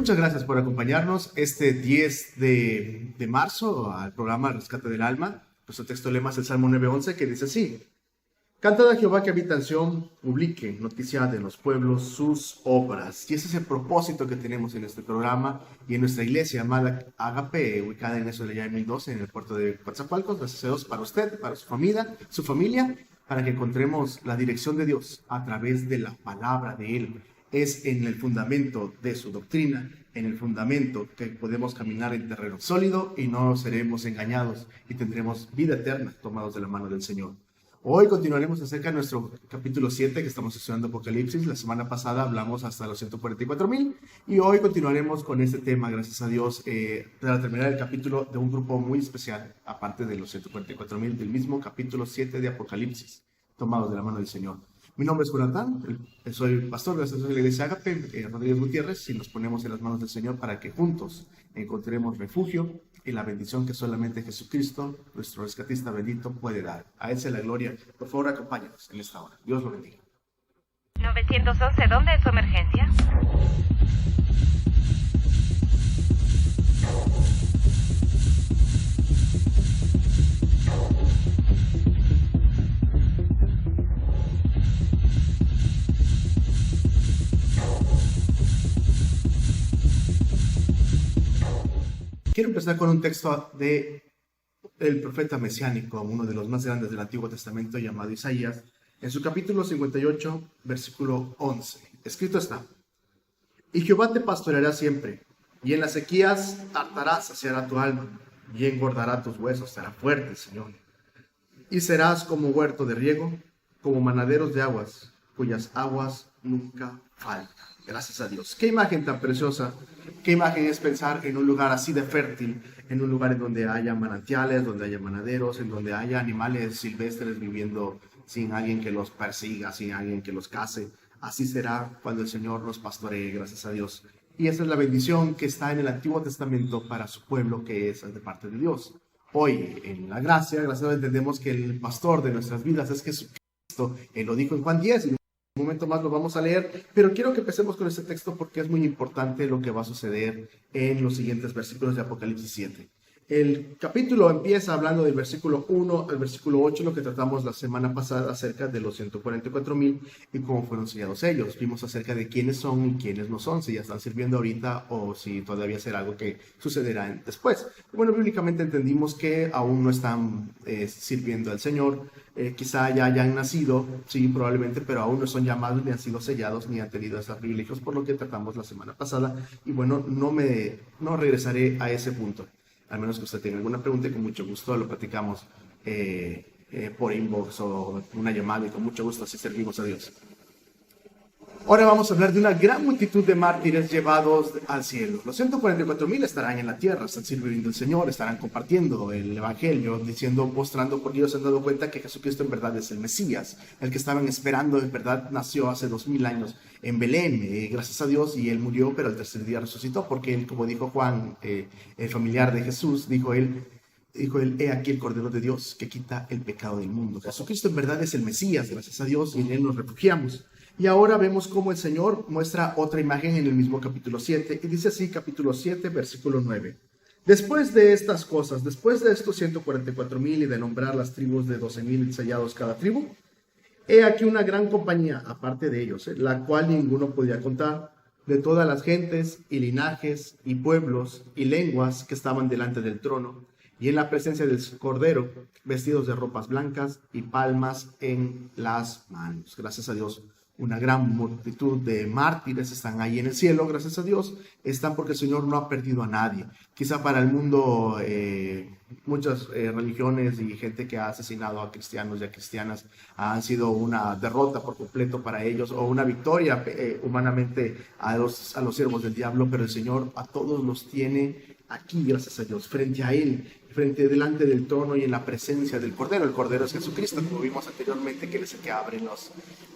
Muchas gracias por acompañarnos este 10 de marzo al programa Rescate del Alma. Nuestro texto lema es el Salmo 9:11, que dice así: Cantad a Jehová que habita en Sión, publique noticia de los pueblos sus obras. Y ese es el propósito que tenemos en este programa y en nuestra iglesia amada Agape, ubicada en eso de allá en 1012, en el puerto de Coatzacoalcos. Gracias a Dios para usted, para su familia, para que encontremos la dirección de Dios a través de la palabra de Él. Es en el fundamento de su doctrina, en el fundamento que podemos caminar en terreno sólido y no seremos engañados y tendremos vida eterna tomados de la mano del Señor. Hoy continuaremos acerca de nuestro capítulo 7 que estamos estudiando Apocalipsis. La semana pasada hablamos hasta los 144,000 y hoy continuaremos con este tema, gracias a Dios, para terminar el capítulo de un grupo muy especial, aparte de los 144,000 del mismo capítulo 7 de Apocalipsis, tomados de la mano del Señor. Mi nombre es Jonathan, soy pastor de la iglesia Agape, Rodríguez Gutiérrez, y nos ponemos en las manos del Señor para que juntos encontremos refugio y la bendición que solamente Jesucristo, nuestro rescatista bendito, puede dar. A Él sea la gloria. Por favor, acompáñanos en esta hora. Dios lo bendiga. 911, ¿dónde es su emergencia? Quiero empezar con un texto del profeta mesiánico, uno de los más grandes del Antiguo Testamento, llamado Isaías, en su capítulo 58, versículo 11. Escrito está: Y Jehová te pastoreará siempre, y en las sequías hartará, saciará tu alma, y engordará tus huesos, será fuerte el Señor. Y serás como huerto de riego, como manaderos de aguas, cuyas aguas nunca faltan. Gracias a Dios. Qué imagen tan preciosa, qué imagen es pensar en un lugar así de fértil, en un lugar en donde haya manantiales, donde haya manaderos, en donde haya animales silvestres viviendo sin alguien que los persiga, sin alguien que los case. Así será cuando el Señor nos pastoree, gracias a Dios. Y esa es la bendición que está en el Antiguo Testamento para su pueblo, que es de parte de Dios. Hoy, en la gracia, gracias a Dios, entendemos que el pastor de nuestras vidas es Jesucristo. Él lo dijo en Juan 10, y un momento más lo vamos a leer, pero quiero que empecemos con este texto porque es muy importante lo que va a suceder en los siguientes versículos de Apocalipsis 7. El capítulo empieza hablando del versículo 1 al versículo 8, lo que tratamos la semana pasada acerca de los 144,000 y cómo fueron sellados ellos. Vimos acerca de quiénes son y quiénes no son, si ya están sirviendo ahorita o si todavía será algo que sucederá después. Bueno, bíblicamente entendimos que aún no están sirviendo al Señor. Quizá ya hayan nacido, sí, probablemente, pero aún no son llamados, ni han sido sellados, ni han tenido esos privilegios, por lo que tratamos la semana pasada. Y bueno, no regresaré a ese punto. Al menos que usted tenga alguna pregunta, y con mucho gusto lo platicamos por inbox o una llamada, y con mucho gusto así servimos a Dios. Ahora vamos a hablar de una gran multitud de mártires llevados al cielo. Los 144,000 estarán en la tierra, están sirviendo al Señor, estarán compartiendo el Evangelio, mostrando, porque ellos se han dado cuenta que Jesucristo en verdad es el Mesías, el que estaban esperando. En verdad nació hace 2000 años en Belén, gracias a Dios, y Él murió, pero al tercer día resucitó, porque Él, como dijo Juan, el familiar de Jesús, dijo él, he aquí el Cordero de Dios que quita el pecado del mundo. Jesucristo en verdad es el Mesías, gracias a Dios, y en Él nos refugiamos. Y ahora vemos cómo el Señor muestra otra imagen en el mismo capítulo 7, y dice así, capítulo 7, versículo 9. Después de estas cosas, después de estos 144,000 y de nombrar las tribus de 12,000 sellados cada tribu, he aquí una gran compañía, aparte de ellos, la cual ninguno podía contar, de todas las gentes y linajes y pueblos y lenguas que estaban delante del trono, y en la presencia del Cordero, vestidos de ropas blancas y palmas en las manos. Gracias a Dios. Una gran multitud de mártires están ahí en el cielo, gracias a Dios. Están porque el Señor no ha perdido a nadie. Quizá para el mundo, muchas religiones y gente que ha asesinado a cristianos y a cristianas han sido una derrota por completo para ellos, o una victoria humanamente a los siervos del diablo, pero el Señor a todos los tiene aquí, gracias a Dios, frente a Él, delante del trono y en la presencia del Cordero. El Cordero es Jesucristo, como vimos anteriormente, que Él es el que abre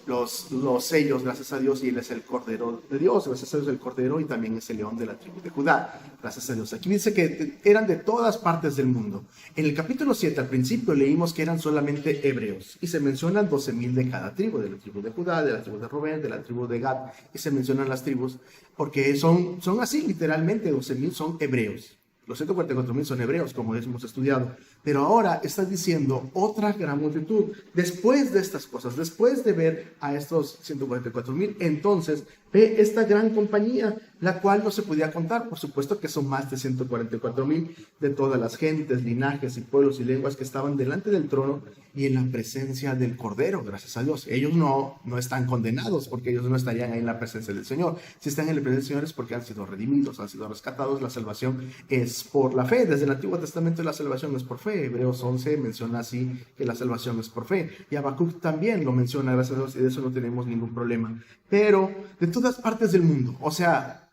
los sellos, gracias a Dios, y Él es el Cordero de Dios, gracias a Dios el Cordero, y también es el León de la tribu de Judá, gracias a Dios. Aquí dice que eran de todas partes del mundo. En el capítulo 7, al principio, leímos que eran solamente hebreos, y se mencionan 12,000 de cada tribu, de la tribu de Judá, de la tribu de Rubén, de la tribu de Gad, y se mencionan las tribus, porque son así, literalmente, 12,000 son hebreos. Los 144,000 son hebreos, como hemos estudiado. Pero ahora está diciendo otra gran multitud. Después de estas cosas, después de ver a estos 144,000, entonces ve esta gran compañía, la cual no se podía contar. Por supuesto que son más de 144,000 de todas las gentes, linajes y pueblos y lenguas que estaban delante del trono y en la presencia del Cordero, gracias a Dios. Ellos no están condenados porque ellos no estarían ahí en la presencia del Señor. Si están en la presencia del Señor es porque han sido redimidos, han sido rescatados. La salvación es por la fe. Desde el Antiguo Testamento la salvación es por fe. Hebreos 11 menciona así que la salvación es por fe. Y Habacuc también lo menciona, gracias a Dios, y de eso no tenemos ningún problema. Pero de todas partes del mundo, o sea,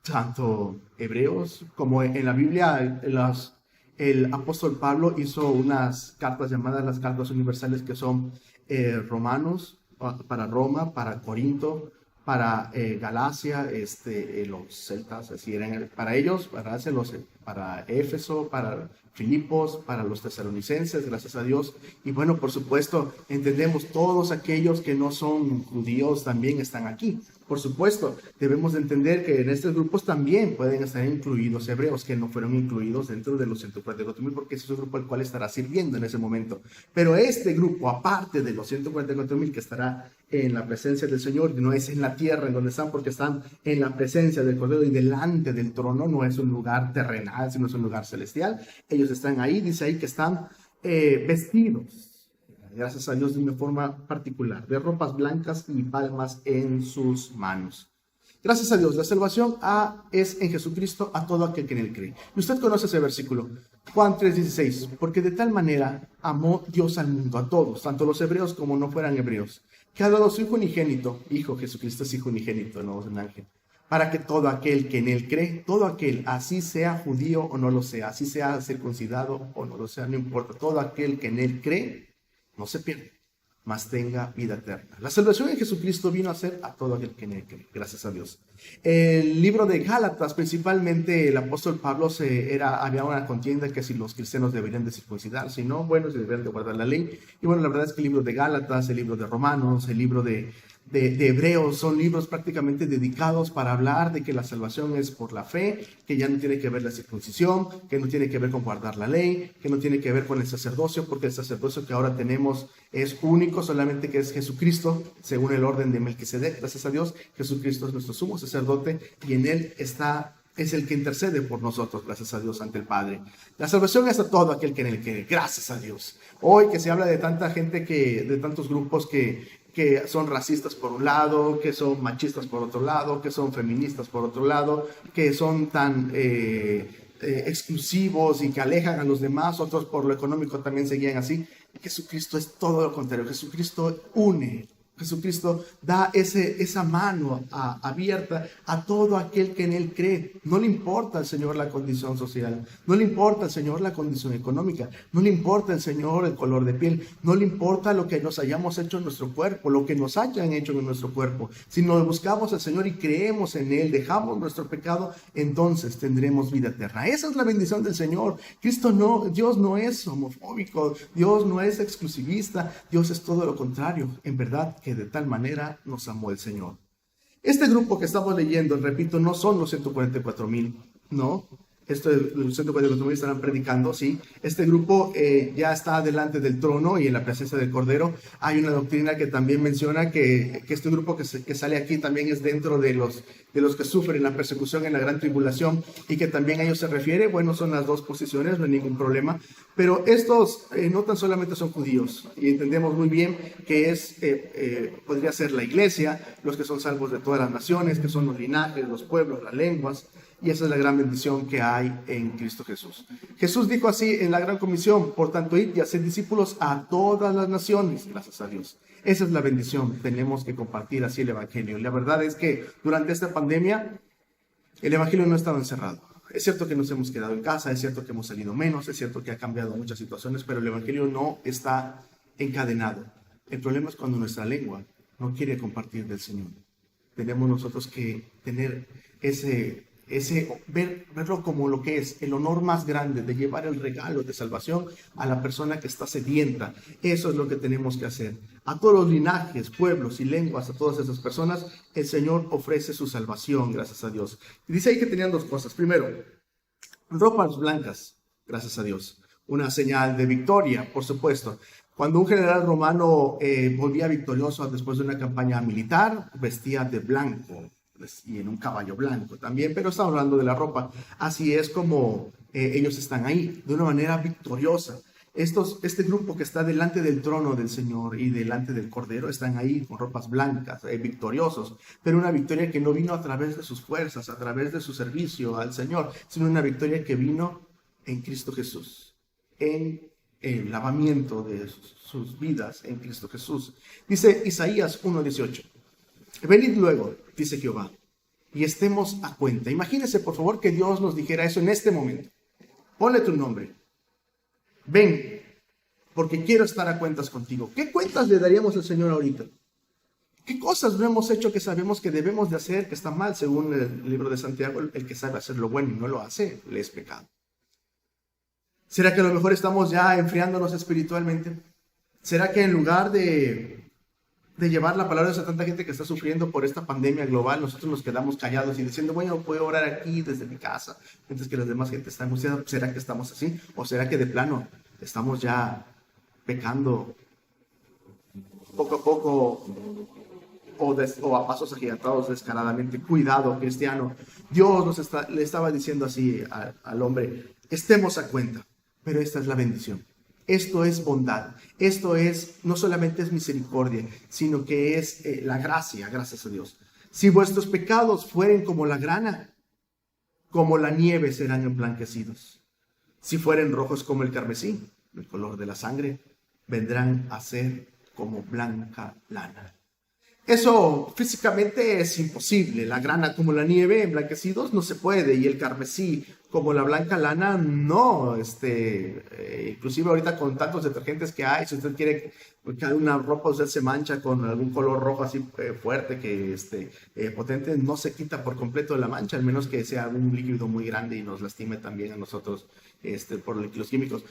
tanto hebreos como en la Biblia, el apóstol Pablo hizo unas cartas llamadas las cartas universales, que son romanos, para Roma, para Corinto, para Galacia, los celtas, así eran para ellos, para Asia, para Éfeso, para Filipos, para los tesalonicenses, gracias a Dios. Y bueno, por supuesto, entendemos todos aquellos que no son judíos también están aquí. Por supuesto, debemos de entender que en estos grupos también pueden estar incluidos hebreos que no fueron incluidos dentro de los 144,000, porque ese es el grupo al cual estará sirviendo en ese momento. Pero este grupo, aparte de los 144,000 que estará en la presencia del Señor, no es en la tierra en donde están, porque están en la presencia del Cordero y delante del trono. No es un lugar terrenal, sino es un lugar celestial. Ellos están ahí, dice ahí que están vestidos, gracias a Dios, de una forma particular, de ropas blancas y palmas en sus manos. Gracias a Dios, la salvación es en Jesucristo a todo aquel que en él cree. Y usted conoce ese versículo, Juan 3:16, porque de tal manera amó Dios al mundo, a todos, tanto los hebreos como no fueran hebreos, que ha dado su Hijo unigénito, Jesucristo es Hijo unigénito, no es un ángel, para que todo aquel que en él cree, todo aquel, así sea judío o no lo sea, así sea circuncidado o no lo sea, no importa, todo aquel que en él cree, no se pierde, mas tenga vida eterna. La salvación en Jesucristo vino a ser a todo aquel que en él cree, gracias a Dios. El libro de Gálatas, principalmente el apóstol Pablo, había una contienda que si los cristianos deberían de circuncidar, si no, bueno, se deberían de guardar la ley. Y bueno, la verdad es que el libro de Gálatas, el libro de Romanos, el libro de Hebreos son libros prácticamente dedicados para hablar de que la salvación es por la fe, que ya no tiene que ver la circuncisión, que no tiene que ver con guardar la ley, que no tiene que ver con el sacerdocio, porque el sacerdocio que ahora tenemos es único, solamente que es Jesucristo, según el orden de Melquisedec. Gracias a Dios, Jesucristo es nuestro sumo sacerdote y en él es el que intercede por nosotros, gracias a Dios, ante el Padre. La salvación es a todo aquel que en él cree, gracias a Dios. Hoy que se habla de tanta gente, de tantos grupos que son racistas por un lado, que son machistas por otro lado, que son feministas por otro lado, que son tan exclusivos y que alejan a los demás, otros por lo económico también seguían así. Jesucristo es todo lo contrario, Jesucristo une. Jesucristo da esa mano abierta a todo aquel que en él cree. No le importa al Señor la condición social, no le importa al Señor la condición económica, no le importa al Señor el color de piel, no le importa lo que nos hayamos hecho en nuestro cuerpo, lo que nos hayan hecho en nuestro cuerpo. Si nos buscamos al Señor y creemos en él, dejamos nuestro pecado, entonces tendremos vida eterna. Esa es la bendición del Señor. Dios no es homofóbico, Dios no es exclusivista, Dios es todo lo contrario. En verdad que de tal manera nos amó el Señor. Este grupo que estamos leyendo, repito, no son los 144,000, no. Los 144,000 estarán predicando, sí. Este grupo ya está delante del trono y en la presencia del Cordero. Hay una doctrina que también menciona que este grupo que sale aquí también es dentro de los que sufren la persecución en la gran tribulación y que también a ellos se refiere. Bueno, son las dos posiciones, no hay ningún problema. Pero estos no tan solamente son judíos, y entendemos muy bien que podría ser la iglesia, los que son salvos de todas las naciones, que son los linajes, los pueblos, las lenguas. Y esa es la gran bendición que hay en Cristo Jesús. Jesús dijo así en la gran comisión: por tanto, id y haced discípulos a todas las naciones. Gracias a Dios. Esa es la bendición. Tenemos que compartir así el evangelio. La verdad es que durante esta pandemia el evangelio no ha estado encerrado. Es cierto que nos hemos quedado en casa, es cierto que hemos salido menos, es cierto que ha cambiado muchas situaciones, pero el evangelio no está encadenado. El problema es cuando nuestra lengua no quiere compartir del Señor. Tenemos nosotros que tener verlo como lo que es el honor más grande de llevar el regalo de salvación a la persona que está sedienta. Eso es lo que tenemos que hacer. A todos los linajes, pueblos y lenguas, a todas esas personas, el Señor ofrece su salvación, gracias a Dios. Y dice ahí que tenían dos cosas. Primero, ropas blancas, gracias a Dios. Una señal de victoria, por supuesto. Cuando un general romano volvía victorioso después de una campaña militar, vestía de blanco y en un caballo blanco también, pero estamos hablando de la ropa. Así es como ellos están ahí, de una manera victoriosa. Este grupo que está delante del trono del Señor y delante del Cordero están ahí con ropas blancas, victoriosos, pero una victoria que no vino a través de sus fuerzas, a través de su servicio al Señor, sino una victoria que vino en Cristo Jesús, en el lavamiento de sus vidas en Cristo Jesús. Dice Isaías 1:18. Venid luego, dice Jehová, y estemos a cuenta. Imagínense, por favor, que Dios nos dijera eso en este momento. Ponle tu nombre. Ven, porque quiero estar a cuentas contigo. ¿Qué cuentas le daríamos al Señor ahorita? ¿Qué cosas no hemos hecho que sabemos que debemos de hacer, que está mal? Según el libro de Santiago, el que sabe hacer lo bueno y no lo hace, le es pecado. ¿Será que a lo mejor estamos ya enfriándonos espiritualmente? ¿Será que en lugar de llevar la palabra a tanta gente que está sufriendo por esta pandemia global, nosotros nos quedamos callados y diciendo, bueno, puedo orar aquí desde mi casa, mientras que la demás gente está angustiada? ¿Será que estamos así? ¿O será que de plano estamos ya pecando poco a poco o a pasos agigantados descaradamente? Cuidado, cristiano. Dios le estaba diciendo así al hombre, estemos a cuenta. Pero esta es la bendición. Esto es bondad. Esto no solamente es misericordia, sino que es la gracia, gracias a Dios. Si vuestros pecados fueren como la grana, como la nieve serán emblanquecidos. Si fueren rojos como el carmesí, el color de la sangre, vendrán a ser como blanca lana. Eso físicamente es imposible. La grana como la nieve, emblanquecidos, no se puede. Y el carmesí como la blanca lana, no. Inclusive ahorita con tantos detergentes que hay, si usted quiere que una ropa usted se mancha con algún color rojo así fuerte, potente, no se quita por completo de la mancha, al menos que sea un líquido muy grande y nos lastime también a nosotros por los químicos.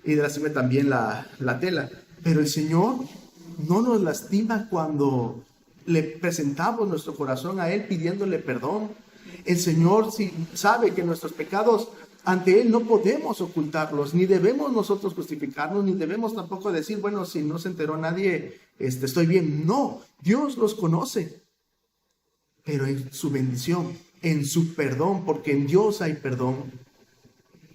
Y lastime también la tela. Pero el Señor no nos lastima cuando le presentamos nuestro corazón a Él pidiéndole perdón. El Señor sabe que nuestros pecados ante Él no podemos ocultarlos, ni debemos nosotros justificarnos, ni debemos tampoco decir, bueno, si no se enteró nadie, estoy bien. No, Dios los conoce, pero en su bendición, en su perdón, porque en Dios hay perdón,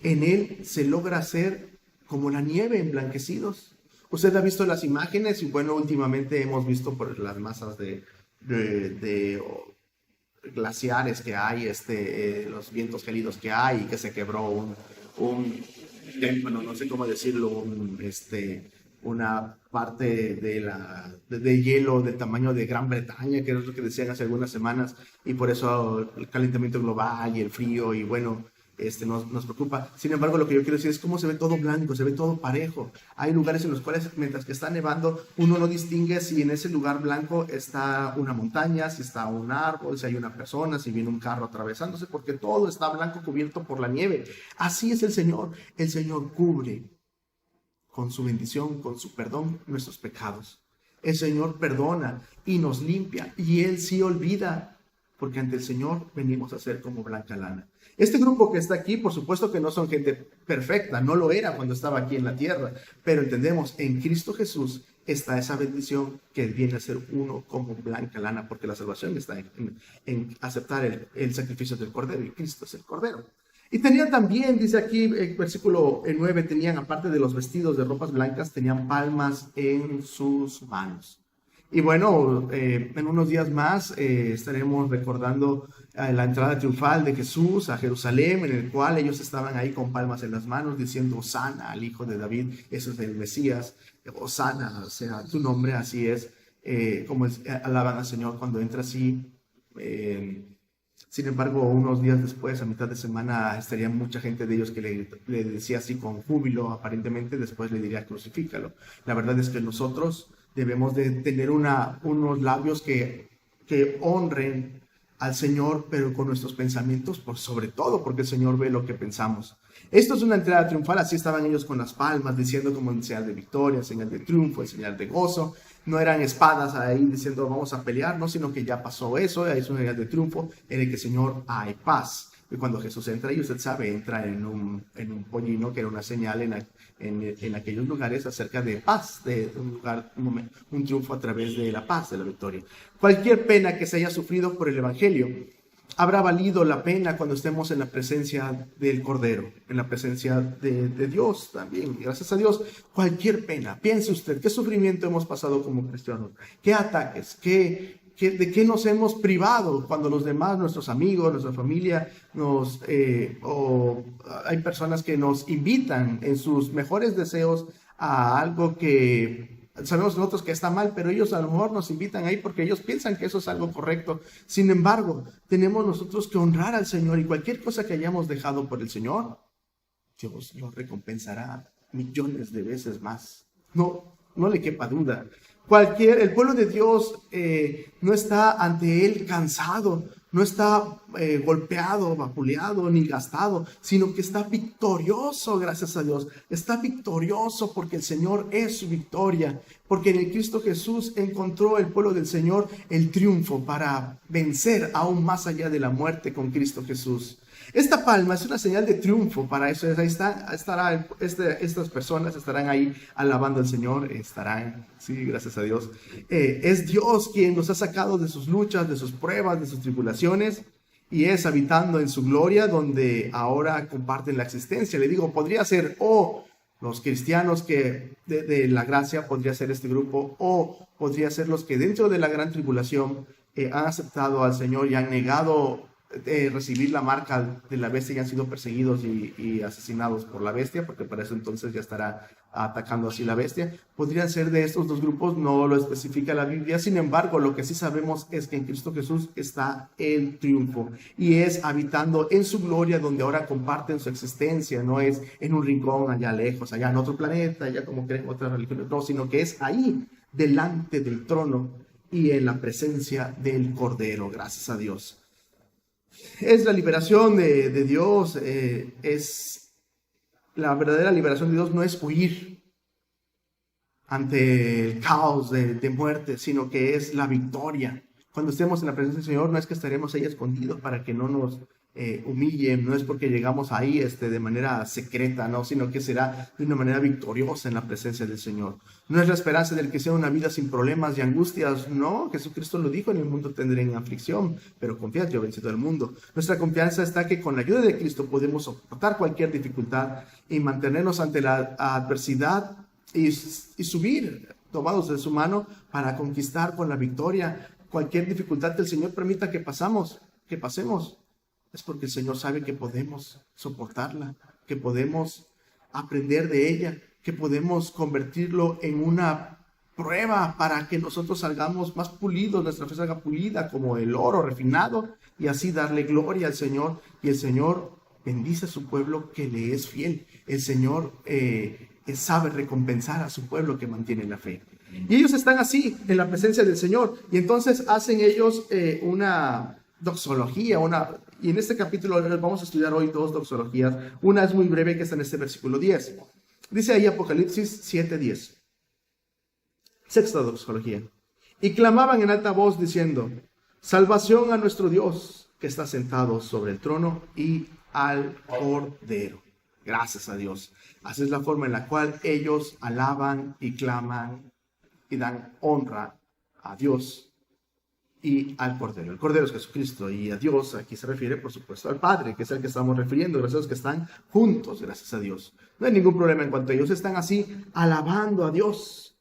en Él se logra ser como la nieve, emblanquecidos. Usted ha visto las imágenes y bueno, últimamente hemos visto por las masas de glaciares que hay, los vientos gélidos que hay, y que se quebró bueno, no sé cómo decirlo, una parte de hielo del tamaño de Gran Bretaña, que es lo que decían hace algunas semanas, y por eso el calentamiento global y el frío, y bueno, nos preocupa. Sin embargo, lo que yo quiero decir es cómo se ve todo blanco, se ve todo parejo. Hay lugares en los cuales, mientras que está nevando, uno no distingue si en ese lugar blanco está una montaña, si está un árbol, si hay una persona, si viene un carro atravesándose, porque todo está blanco cubierto por la nieve. Así es el Señor. El Señor cubre con su bendición, con su perdón, nuestros pecados. El Señor perdona y nos limpia, y Él sí olvida, porque ante el Señor venimos a ser como blanca lana. Este grupo que está aquí, por supuesto que no son gente perfecta, no lo era cuando estaba aquí en la tierra, pero entendemos, en Cristo Jesús está esa bendición que viene a ser uno como blanca lana, porque la salvación está en aceptar el sacrificio del Cordero, y Cristo es el Cordero. Y tenían también, dice aquí, versículo 9, tenían, aparte de los vestidos de ropas blancas, tenían palmas en sus manos. Y bueno, en unos días más estaremos recordando la entrada triunfal de Jesús a Jerusalén, en el cual ellos estaban ahí con palmas en las manos diciendo Hosana al Hijo de David. Eso es del Mesías. Hosana, o sea, tu nombre, así es, como alaban al Señor cuando entra así. Sin embargo, unos días después, a mitad de semana, estaría mucha gente de ellos que le decía así con júbilo, aparentemente, después le diría crucifícalo. La verdad es que nosotros Debemos de tener unos labios que honren al Señor, pero con nuestros pensamientos por sobre todo, porque el Señor ve lo que pensamos. Esto es una entrada triunfal, así estaban ellos con las palmas, diciendo como en señal de victoria, señal de triunfo, en señal de gozo. No eran espadas ahí diciendo vamos a pelear, no, sino que ya pasó eso, es una señal de triunfo en el que el Señor hay paz. Y cuando Jesús entra, y usted sabe, entra en un pollino, que era una señal en aquellos lugares acerca de paz, de un triunfo a través de la paz, de la victoria. Cualquier pena que se haya sufrido por el Evangelio habrá valido la pena cuando estemos en la presencia del Cordero, en la presencia de Dios también. Gracias a Dios, cualquier pena. Piense usted, ¿qué sufrimiento hemos pasado como cristianos? ¿Qué ataques? ¿De qué nos hemos privado cuando los demás, nuestros amigos, nuestra familia, hay personas que nos invitan en sus mejores deseos a algo que sabemos nosotros que está mal, pero ellos a lo mejor nos invitan ahí porque ellos piensan que eso es algo correcto? Sin embargo, tenemos nosotros que honrar al Señor, y cualquier cosa que hayamos dejado por el Señor, Dios lo recompensará millones de veces más. No le quepa duda. El pueblo de Dios no está ante Él cansado, no está golpeado, vapuleado, ni gastado, sino que está victorioso, gracias a Dios. Está victorioso porque el Señor es su victoria, porque en el Cristo Jesús encontró el pueblo del Señor el triunfo para vencer aún más allá de la muerte con Cristo Jesús. Esta palma es una señal de triunfo para eso. Estas personas estarán ahí alabando al Señor, sí, gracias a Dios. Es Dios quien los ha sacado de sus luchas, de sus pruebas, de sus tribulaciones, y es habitando en su gloria donde ahora comparten la existencia. Le digo, podría ser los cristianos que de la gracia, podría ser este grupo, o podría ser los que dentro de la gran tribulación han aceptado al Señor y han negado recibir la marca de la bestia y han sido perseguidos y asesinados por la bestia, porque para eso entonces ya estará atacando así la bestia. Podrían ser de estos dos grupos, no lo especifica la Biblia. Sin embargo, lo que sí sabemos es que en Cristo Jesús está el triunfo, y es habitando en su gloria donde ahora comparten su existencia. No es en un rincón allá lejos, allá en otro planeta, allá como creen otras religiones, no, sino que es ahí delante del trono y en la presencia del Cordero. Gracias a Dios. Es la liberación de Dios, es la verdadera liberación de Dios. No es huir ante el caos de muerte, sino que es la victoria. Cuando estemos en la presencia del Señor, no es que estaremos ahí escondidos para que no nos humillen, no es porque llegamos ahí de manera secreta, no, sino que será de una manera victoriosa en la presencia del Señor. No es la esperanza del que sea una vida sin problemas y angustias, no, Jesucristo lo dijo: en el mundo tendrán aflicción, pero confiad, yo he vencido al mundo. Nuestra confianza está que con la ayuda de Cristo podemos soportar cualquier dificultad y mantenernos ante la adversidad y subir tomados de su mano para conquistar con la victoria cualquier dificultad que el Señor permita que pasemos. Es porque el Señor sabe que podemos soportarla, que podemos aprender de ella, que podemos convertirlo en una prueba para que nosotros salgamos más pulidos, nuestra fe salga pulida como el oro refinado, y así darle gloria al Señor. Y el Señor bendice a su pueblo que le es fiel. El Señor sabe recompensar a su pueblo que mantiene la fe. Y ellos están así en la presencia del Señor, y entonces hacen ellos una doxología, y en este capítulo vamos a estudiar hoy dos doxologías. Una es muy breve, que está en este versículo 10. Dice ahí Apocalipsis 7:10. Sexta doxología. Y clamaban en alta voz diciendo: salvación a nuestro Dios que está sentado sobre el trono y al Cordero. Gracias a Dios. Así es la forma en la cual ellos alaban y claman y dan honra a Dios y al Cordero. El Cordero es Jesucristo, y a Dios aquí se refiere, por supuesto, al Padre, que es el que estamos refiriendo. Gracias a los que están juntos, gracias a Dios. No hay ningún problema en cuanto a ellos están así alabando a Dios.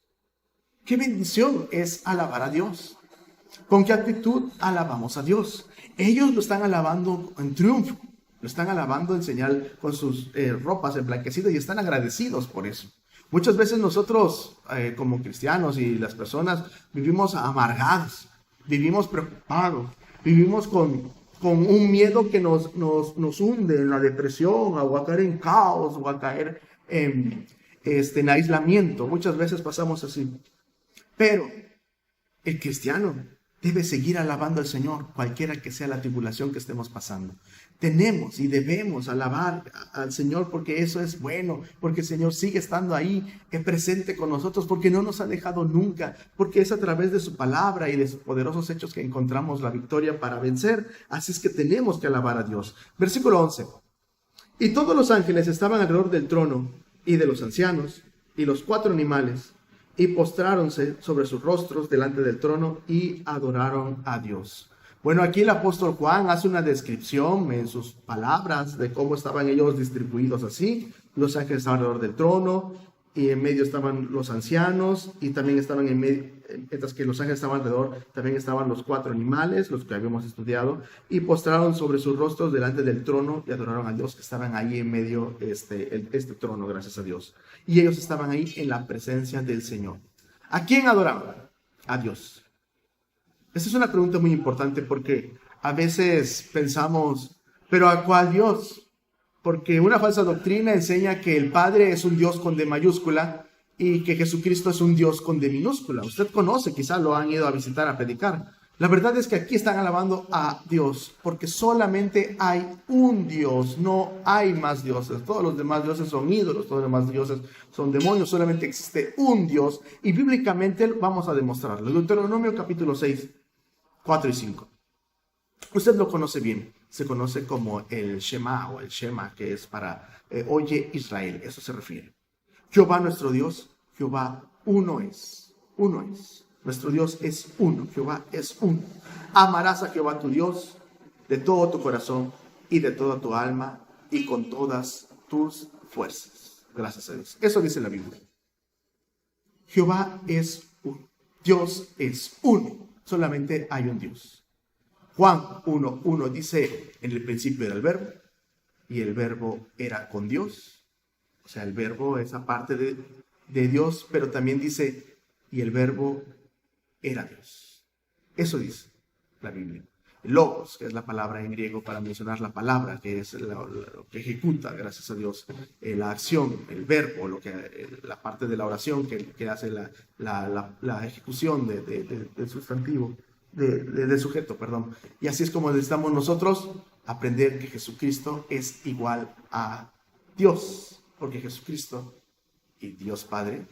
¡Qué bendición es alabar a Dios! ¿Con qué actitud alabamos a Dios? Ellos lo están alabando en triunfo, lo están alabando en señal con sus ropas emblanquecidas, y están agradecidos por eso. Muchas veces nosotros, como cristianos y las personas, vivimos amargados, vivimos preocupados, vivimos con un miedo que nos hunde en la depresión, o a caer en caos, o a caer en aislamiento. Muchas veces pasamos así. Pero el cristiano debe seguir alabando al Señor, cualquiera que sea la tribulación que estemos pasando. Tenemos y debemos alabar al Señor porque eso es bueno, porque el Señor sigue estando ahí, presente con nosotros, porque no nos ha dejado nunca, porque es a través de su palabra y de sus poderosos hechos que encontramos la victoria para vencer. Así es que tenemos que alabar a Dios. Versículo 11. Y todos los ángeles estaban alrededor del trono y de los ancianos y los 4 animales, y postráronse sobre sus rostros delante del trono y adoraron a Dios. Bueno, aquí el apóstol Juan hace una descripción en sus palabras de cómo estaban ellos distribuidos así. Los ángeles estaban alrededor del trono y en medio estaban los ancianos y también estaban en medio, mientras que los ángeles estaban alrededor, también estaban los 4 animales, los que habíamos estudiado, y postraron sobre sus rostros delante del trono y adoraron a Dios, que estaban ahí en medio este trono, gracias a Dios. Y ellos estaban ahí en la presencia del Señor. ¿A quién adoraban? A Dios. Esta es una pregunta muy importante porque a veces pensamos, ¿pero a cuál Dios? Porque una falsa doctrina enseña que el Padre es un Dios con D mayúscula y que Jesucristo es un Dios con D minúscula. Usted conoce, quizás lo han ido a visitar, a predicar. La verdad es que aquí están alabando a Dios porque solamente hay un Dios, no hay más dioses. Todos los demás dioses son ídolos, todos los demás dioses son demonios, solamente existe un Dios y bíblicamente vamos a demostrarlo. Deuteronomio capítulo 6, 4 y 5. Usted lo conoce bien, se conoce como el Shema o el Shema, que es para oye Israel, eso se refiere. Jehová nuestro Dios, Jehová uno es. Nuestro Dios es uno, Jehová es uno. Amarás a Jehová tu Dios de todo tu corazón y de toda tu alma y con todas tus fuerzas. Gracias a Dios. Eso dice la Biblia. Jehová es uno. Dios es uno. Solamente hay un Dios. Juan 1:1 dice, en el principio era el verbo y el verbo era con Dios. O sea, el verbo es aparte de Dios, pero también dice, y el verbo era Dios. Eso dice la Biblia. Logos, que es la palabra en griego para mencionar la palabra, que es lo que ejecuta, gracias a Dios, la acción, el verbo, la parte de la oración que hace la ejecución del sustantivo, del sujeto, perdón. Y así es como necesitamos nosotros aprender que Jesucristo es igual a Dios, porque Jesucristo y Dios Padre,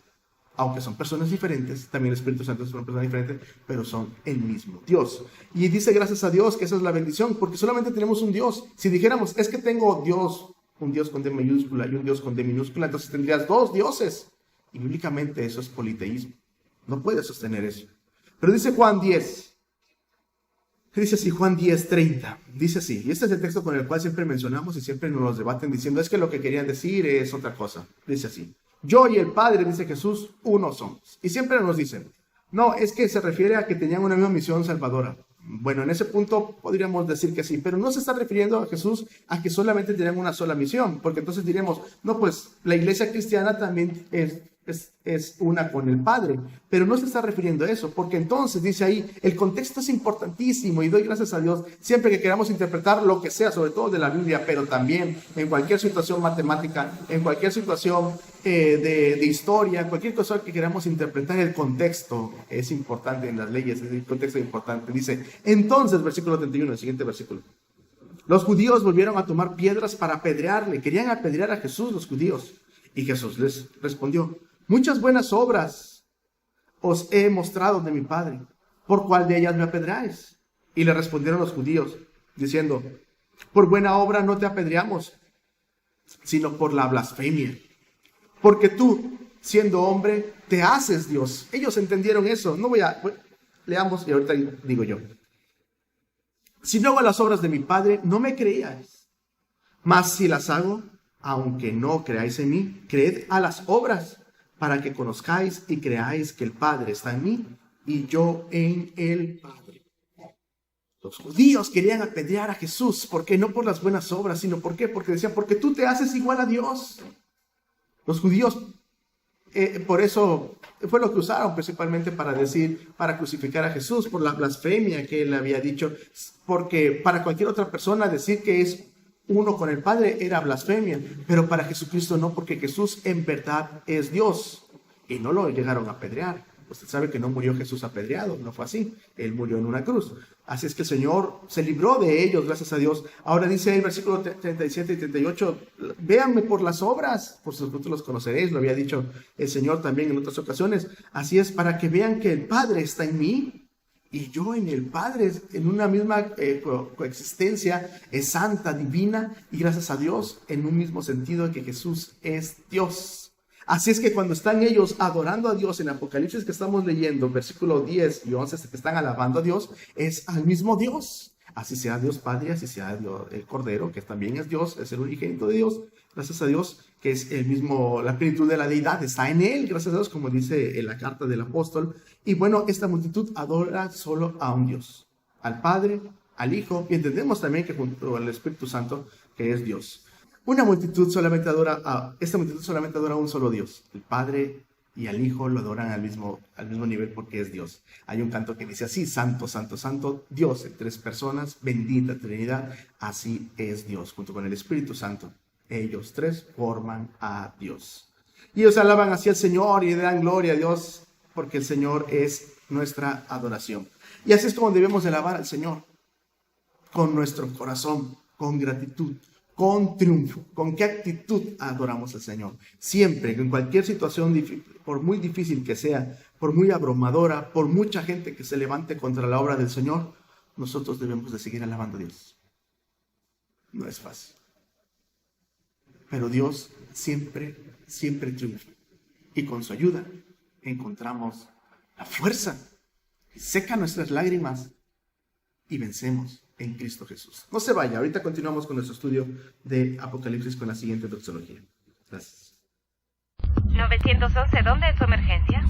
aunque son personas diferentes, también el Espíritu Santo es una persona diferente, pero son el mismo Dios. Y dice gracias a Dios que esa es la bendición, porque solamente tenemos un Dios. Si dijéramos, es que tengo Dios, un Dios con D mayúscula y un Dios con D minúscula, entonces tendrías 2 dioses. Y bíblicamente eso es politeísmo. No puedes sostener eso. Pero dice Juan 10. Dice así, Juan 10:30. Dice así, y este es el texto con el cual siempre mencionamos y siempre nos los debaten diciendo, es que lo que querían decir es otra cosa. Dice así. Yo y el Padre, dice Jesús, uno somos. Y siempre nos dicen, no, es que se refiere a que tenían una misma misión salvadora. Bueno, en ese punto podríamos decir que sí, pero no se está refiriendo a Jesús a que solamente tenían una sola misión, porque entonces diríamos, no, pues la iglesia cristiana también es una con el Padre, pero no se está refiriendo a eso, porque entonces dice ahí, el contexto es importantísimo y doy gracias a Dios siempre que queramos interpretar lo que sea, sobre todo de la Biblia, pero también en cualquier situación matemática, en cualquier situación de historia, cualquier cosa que queramos interpretar, el contexto es importante en las leyes, el contexto es importante. Dice, entonces, versículo 31, el siguiente versículo, los judíos volvieron a tomar piedras para apedrearle, querían apedrear a Jesús los judíos, y Jesús les respondió, muchas buenas obras os he mostrado de mi Padre, ¿por cuál de ellas me apedreáis? Y le respondieron los judíos, diciendo, por buena obra no te apedreamos, sino por la blasfemia. Porque tú, siendo hombre, te haces Dios. Ellos entendieron eso. Leamos y ahorita digo yo. Si no hago las obras de mi Padre, no me creíais. Mas si las hago, aunque no creáis en mí, creed a las obras, para que conozcáis y creáis que el Padre está en mí y yo en el Padre. Los judíos querían apedrear a Jesús, ¿por qué? No por las buenas obras, sino ¿por qué? Porque decían, porque tú te haces igual a Dios. Los judíos, por eso fue lo que usaron principalmente para crucificar a Jesús, por la blasfemia que él había dicho, porque para cualquier otra persona decir que es uno con el Padre era blasfemia, pero para Jesucristo no, porque Jesús en verdad es Dios, y no lo llegaron a apedrear. Usted sabe que no murió Jesús apedreado, no fue así. Él murió en una cruz. Así es que el Señor se libró de ellos, gracias a Dios. Ahora dice en el versículo 37 y 38, véanme por las obras, por sus frutos los conoceréis, lo había dicho el Señor también en otras ocasiones. Así es, para que vean que el Padre está en mí y yo en el Padre, en una misma coexistencia, es santa, divina, y gracias a Dios, en un mismo sentido que Jesús es Dios. Así es que cuando están ellos adorando a Dios en Apocalipsis que estamos leyendo, versículo 10 y 11, que están alabando a Dios, es al mismo Dios. Así sea Dios Padre, así sea Dios, el Cordero, que también es Dios, es el unigénito de Dios. Gracias a Dios, que es el mismo, la plenitud de la deidad está en él, gracias a Dios, como dice en la carta del apóstol. Y bueno, esta multitud adora solo a un Dios, al Padre, al Hijo, y entendemos también que junto al Espíritu Santo, que es Dios. Esta multitud solamente adora a un solo Dios, el Padre y al Hijo lo adoran al mismo nivel porque es Dios. Hay un canto que dice así: Santo, Santo, Santo, Dios en tres personas, bendita Trinidad, así es Dios, junto con el Espíritu Santo. Ellos tres forman a Dios. Y ellos alaban así al Señor y le dan gloria a Dios porque el Señor es nuestra adoración. Y así es como debemos alabar al Señor, con nuestro corazón, con gratitud, con triunfo. ¿Con qué actitud adoramos al Señor? Siempre, en cualquier situación, por muy difícil que sea, por muy abrumadora, por mucha gente que se levante contra la obra del Señor, nosotros debemos de seguir alabando a Dios. No es fácil. Pero Dios siempre, siempre triunfa. Y con su ayuda encontramos la fuerza que seca nuestras lágrimas y vencemos en Cristo Jesús. No se vaya, ahorita continuamos con nuestro estudio de Apocalipsis con la siguiente doxología. Gracias. 911, ¿dónde es su emergencia?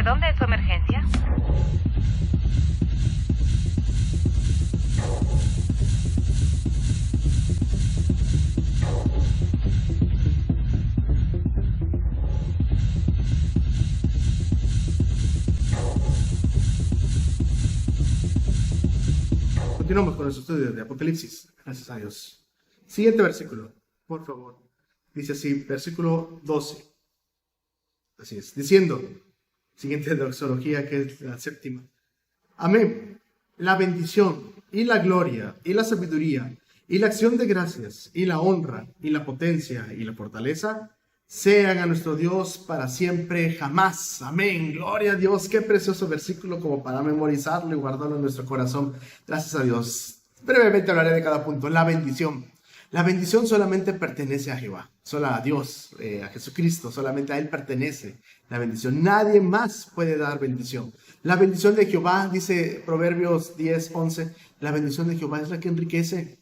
¿Dónde es su emergencia? Continuamos con nuestro estudio de Apocalipsis. Gracias a Dios. Siguiente versículo, por favor. Dice así, versículo 12. Así es, diciendo, siguiente doxología, que es la séptima. Amén. La bendición y la gloria y la sabiduría y la acción de gracias y la honra y la potencia y la fortaleza sean a nuestro Dios para siempre, jamás. Amén. Gloria a Dios. Qué precioso versículo como para memorizarlo y guardarlo en nuestro corazón. Gracias a Dios. Brevemente hablaré de cada punto. La bendición. La bendición solamente pertenece a Jehová, solo a Dios, a Jesucristo, solamente a Él pertenece la bendición. Nadie más puede dar bendición. La bendición de Jehová, dice Proverbios 10:11, la bendición de Jehová es la que enriquece.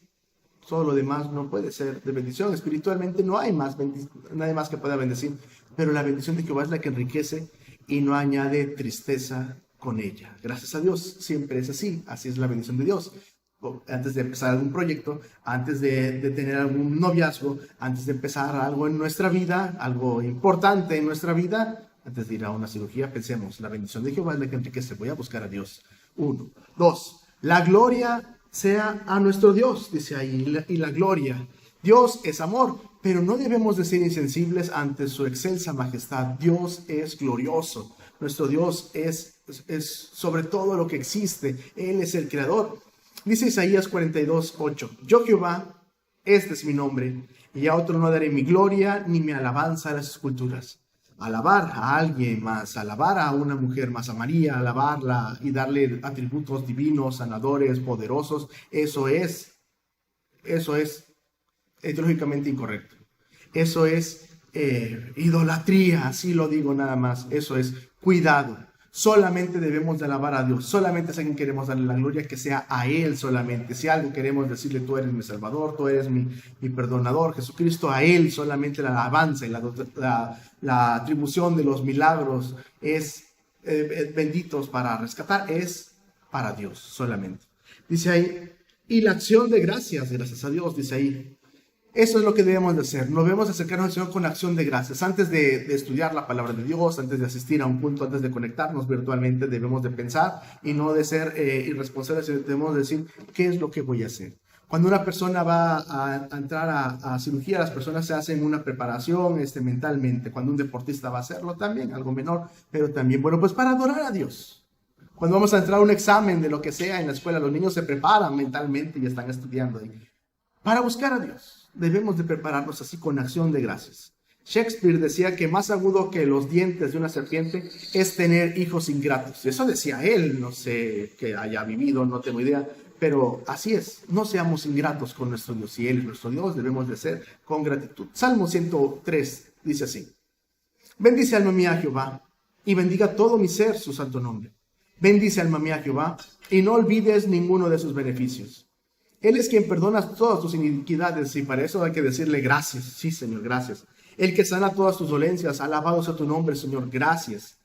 Todo lo demás no puede ser de bendición. Espiritualmente no hay nadie más que pueda bendecir, pero la bendición de Jehová es la que enriquece y no añade tristeza con ella. Gracias a Dios, siempre es así. Así es la bendición de Dios. Antes de empezar algún proyecto, antes de tener algún noviazgo, antes de empezar algo en nuestra vida, algo importante en nuestra vida, antes de ir a una cirugía, pensemos, la bendición de Jehová es la que enriquece. Voy a buscar a Dios. 1. 2. La gloria sea a nuestro Dios, dice ahí, y la gloria. Dios es amor, pero no debemos de ser insensibles ante su excelsa majestad. Dios es glorioso. Nuestro Dios es sobre todo lo que existe. Él es el creador. Dice Isaías 42:8, yo Jehová, este es mi nombre, y a otro no daré mi gloria ni mi alabanza a las esculturas. Alabar a alguien más, alabar a una mujer más, a María, alabarla y darle atributos divinos, sanadores, poderosos, eso es teológicamente incorrecto. Eso es idolatría, así lo digo nada más. Eso es cuidado. Solamente debemos de alabar a Dios. Solamente si a quien queremos darle la gloria, que sea a Él solamente. Si algo queremos decirle, tú eres mi Salvador, tú eres mi perdonador, Jesucristo, a Él solamente la alabanza y la atribución de los milagros es benditos para rescatar, es para Dios solamente. Dice ahí, y la acción de gracias a Dios, dice ahí. Eso es lo que debemos de hacer. Nos debemos acercarnos al Señor con acción de gracias. Antes de estudiar la palabra de Dios, antes de asistir a un culto, antes de conectarnos virtualmente, debemos de pensar y no de ser irresponsables. Debemos decir, ¿qué es lo que voy a hacer? Cuando una persona va a entrar a cirugía, las personas se hacen una preparación mentalmente. Cuando un deportista va a hacerlo también, algo menor, pero también, bueno, pues para adorar a Dios. Cuando vamos a entrar a un examen de lo que sea en la escuela, los niños se preparan mentalmente y están estudiando ahí. Para buscar a Dios. Debemos de prepararnos así con acción de gracias. Shakespeare decía que más agudo que los dientes de una serpiente es tener hijos ingratos. Eso decía él, no sé que haya vivido, no tengo idea, pero así es. No seamos ingratos con nuestro Dios. Si Él es nuestro Dios, debemos de ser con gratitud. Salmo 103 dice así. Bendice alma mía a Jehová, y bendiga todo mi ser su santo nombre. Bendice alma mía a Jehová, y no olvides ninguno de sus beneficios. Él es quien perdona todas tus iniquidades y para eso hay que decirle gracias. Sí, Señor, gracias. El que sana todas tus dolencias, alabado sea tu nombre, Señor, gracias.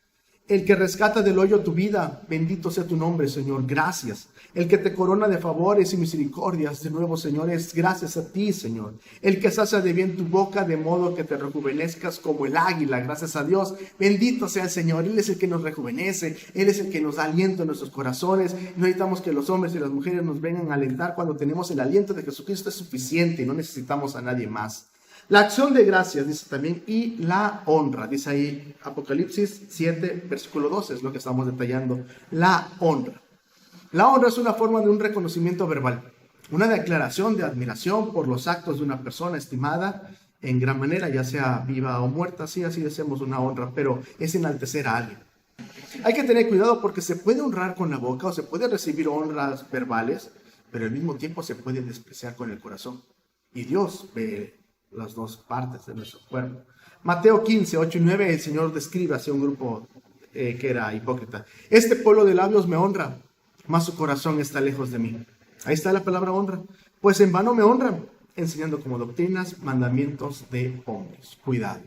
El que rescata del hoyo tu vida, bendito sea tu nombre, Señor, gracias. El que te corona de favores y misericordias, de nuevo, Señor, es gracias a ti, Señor. El que sacia de bien tu boca, de modo que te rejuvenezcas como el águila, gracias a Dios. Bendito sea el Señor, Él es el que nos rejuvenece, Él es el que nos da aliento en nuestros corazones. No necesitamos que los hombres y las mujeres nos vengan a alentar cuando tenemos el aliento de Jesucristo, es suficiente y no necesitamos a nadie más. La acción de gracias, dice también, y la honra, dice ahí Apocalipsis 7, versículo 12, es lo que estamos detallando, la honra. La honra es una forma de un reconocimiento verbal, una declaración de admiración por los actos de una persona estimada en gran manera, ya sea viva o muerta, sí, así hacemos una honra, pero es enaltecer a alguien. Hay que tener cuidado porque se puede honrar con la boca o se puede recibir honras verbales, pero al mismo tiempo se puede despreciar con el corazón. Y Dios ve las dos partes de nuestro cuerpo. Mateo 15, 8 y 9, el Señor describe hacia un grupo que era hipócrita. Este pueblo de labios me honra, mas su corazón está lejos de mí. Ahí está la palabra honra. Pues en vano me honran, enseñando como doctrinas mandamientos de hombres. Cuidado.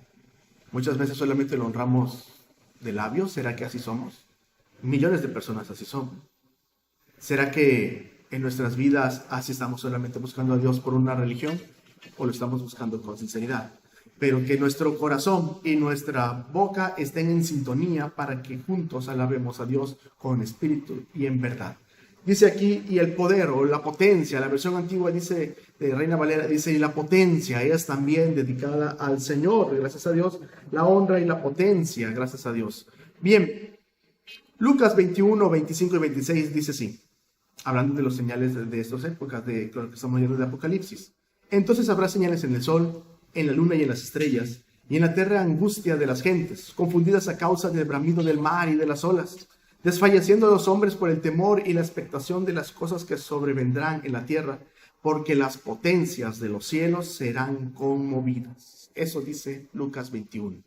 Muchas veces solamente lo honramos de labios. ¿Será que así somos? Millones de personas así son. ¿Será que en nuestras vidas así estamos solamente buscando a Dios por una religión? ¿O lo estamos buscando con sinceridad? Pero que nuestro corazón y nuestra boca estén en sintonía para que juntos alabemos a Dios con espíritu y en verdad. Dice aquí, y el poder o la potencia, la versión antigua dice, de Reina Valera, dice, y la potencia es también dedicada al Señor, gracias a Dios, la honra y la potencia, gracias a Dios. Bien, Lucas 21, 25 y 26 dice así, hablando de los señales de estas épocas, de lo que estamos viendo de Apocalipsis. Entonces habrá señales en el sol, en la luna y en las estrellas, y en la tierra angustia de las gentes, confundidas a causa del bramido del mar y de las olas, desfalleciendo los hombres por el temor y la expectación de las cosas que sobrevendrán en la tierra, porque las potencias de los cielos serán conmovidas. Eso dice Lucas 21.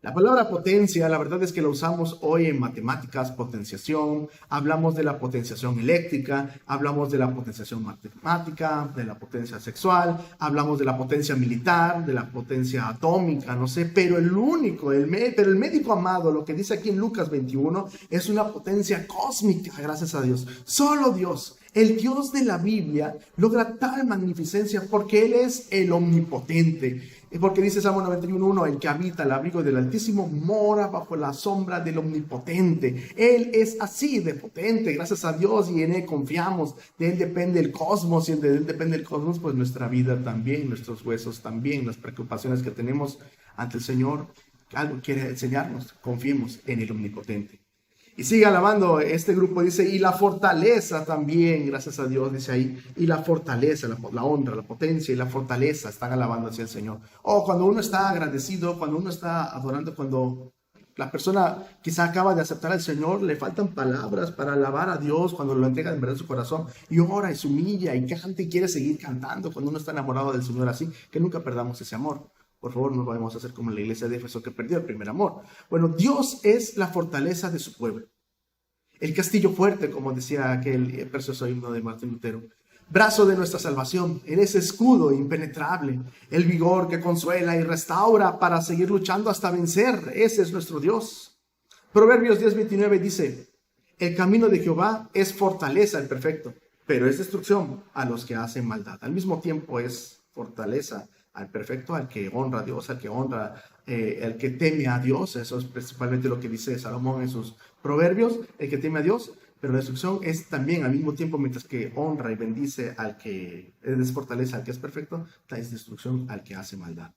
La palabra potencia, la verdad es que la usamos hoy en matemáticas, potenciación, hablamos de la potenciación eléctrica, hablamos de la potenciación matemática, de la potencia sexual, hablamos de la potencia militar, de la potencia atómica, no sé, pero el médico amado, lo que dice aquí en Lucas 21, es una potencia cósmica, gracias a Dios. Solo Dios, el Dios de la Biblia, logra tal magnificencia porque Él es el omnipotente. Porque dice Salmo 91:1, el que habita el abrigo del Altísimo mora bajo la sombra del Omnipotente. Él es así de potente, gracias a Dios, y en Él confiamos. De Él depende el cosmos, y de Él depende el cosmos, pues nuestra vida también, nuestros huesos también, las preocupaciones que tenemos ante el Señor. Algo quiere enseñarnos, confiemos en el Omnipotente. Y sigue alabando, este grupo dice, y la fortaleza también, gracias a Dios, dice ahí, y la fortaleza, la honra, la potencia y la fortaleza están alabando hacia el Señor. O cuando uno está agradecido, cuando uno está adorando, cuando la persona quizá acaba de aceptar al Señor, le faltan palabras para alabar a Dios, cuando lo entrega en verdad en su corazón, y ora y se humilla y canta y quiere seguir cantando, cuando uno está enamorado del Señor así, que nunca perdamos ese amor. Por favor, no vamos a hacer como la iglesia de Éfeso que perdió el primer amor. Bueno, Dios es la fortaleza de su pueblo. El castillo fuerte, como decía aquel precioso himno de Martín Lutero. Brazo de nuestra salvación, Él es escudo impenetrable. El vigor que consuela y restaura para seguir luchando hasta vencer. Ese es nuestro Dios. Proverbios 10:29 dice, el camino de Jehová es fortaleza al perfecto, pero es destrucción a los que hacen maldad. Al mismo tiempo es fortaleza al perfecto, al que honra a Dios, al que honra, al que teme a Dios. Eso es principalmente lo que dice Salomón en sus proverbios, el que teme a Dios. Pero la destrucción es también al mismo tiempo, mientras que honra y bendice al que es fortaleza, al que es perfecto, es destrucción al que hace maldad.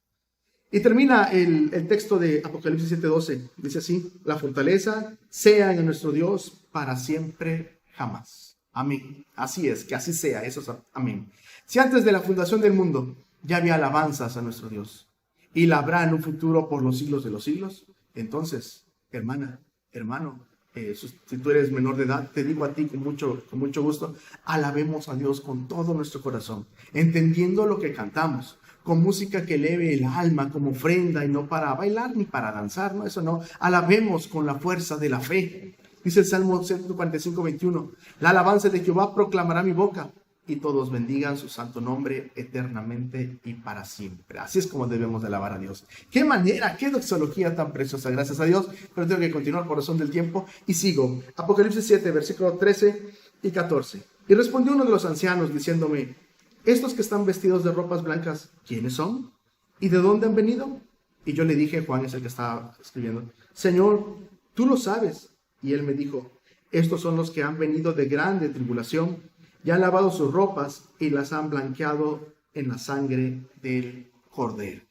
Y termina el texto de Apocalipsis 7:12. Dice así, la fortaleza sea en nuestro Dios para siempre jamás. Amén. Así es, que así sea. Eso es amén. Si antes de la fundación del mundo ya había alabanzas a nuestro Dios, y la habrá en un futuro por los siglos de los siglos, entonces, hermana, hermano, si tú eres menor de edad, te digo a ti con mucho gusto, alabemos a Dios con todo nuestro corazón, entendiendo lo que cantamos, con música que eleve el alma como ofrenda y no para bailar ni para danzar, no, eso no, alabemos con la fuerza de la fe. Dice el Salmo 145:21, la alabanza de Jehová proclamará mi boca, y todos bendigan su santo nombre eternamente y para siempre. Así es como debemos de alabar a Dios. ¡Qué manera, qué doxología tan preciosa! Gracias a Dios, pero tengo que continuar por razón del tiempo y sigo. Apocalipsis 7, versículos 13 y 14. Y respondió uno de los ancianos diciéndome, estos que están vestidos de ropas blancas, ¿quiénes son? ¿Y de dónde han venido? Y yo le dije, Juan es el que estaba escribiendo, Señor, tú lo sabes. Y él me dijo, estos son los que han venido de grande tribulación, ya han lavado sus ropas y las han blanqueado en la sangre del Cordero.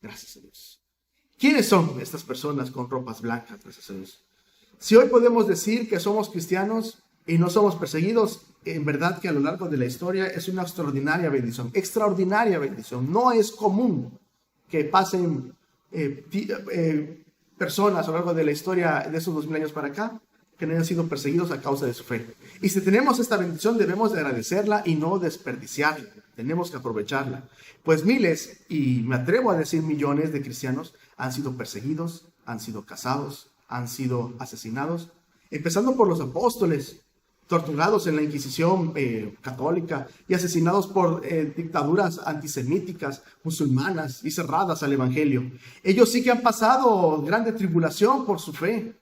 Gracias a Dios. ¿Quiénes son estas personas con ropas blancas? Gracias a Dios. Si hoy podemos decir que somos cristianos y no somos perseguidos, en verdad que a lo largo de la historia es una extraordinaria bendición. Extraordinaria bendición. No es común que pasen personas a lo largo de la historia de esos 2000 años para acá que no hayan sido perseguidos a causa de su fe. Y si tenemos esta bendición, debemos de agradecerla y no desperdiciarla. Tenemos que aprovecharla. Pues miles, y me atrevo a decir millones de cristianos han sido perseguidos, han sido cazados, han sido asesinados, empezando por los apóstoles, torturados en la Inquisición católica y asesinados por dictaduras antisemíticas, musulmanas y cerradas al Evangelio. Ellos sí que han pasado grande tribulación por su fe.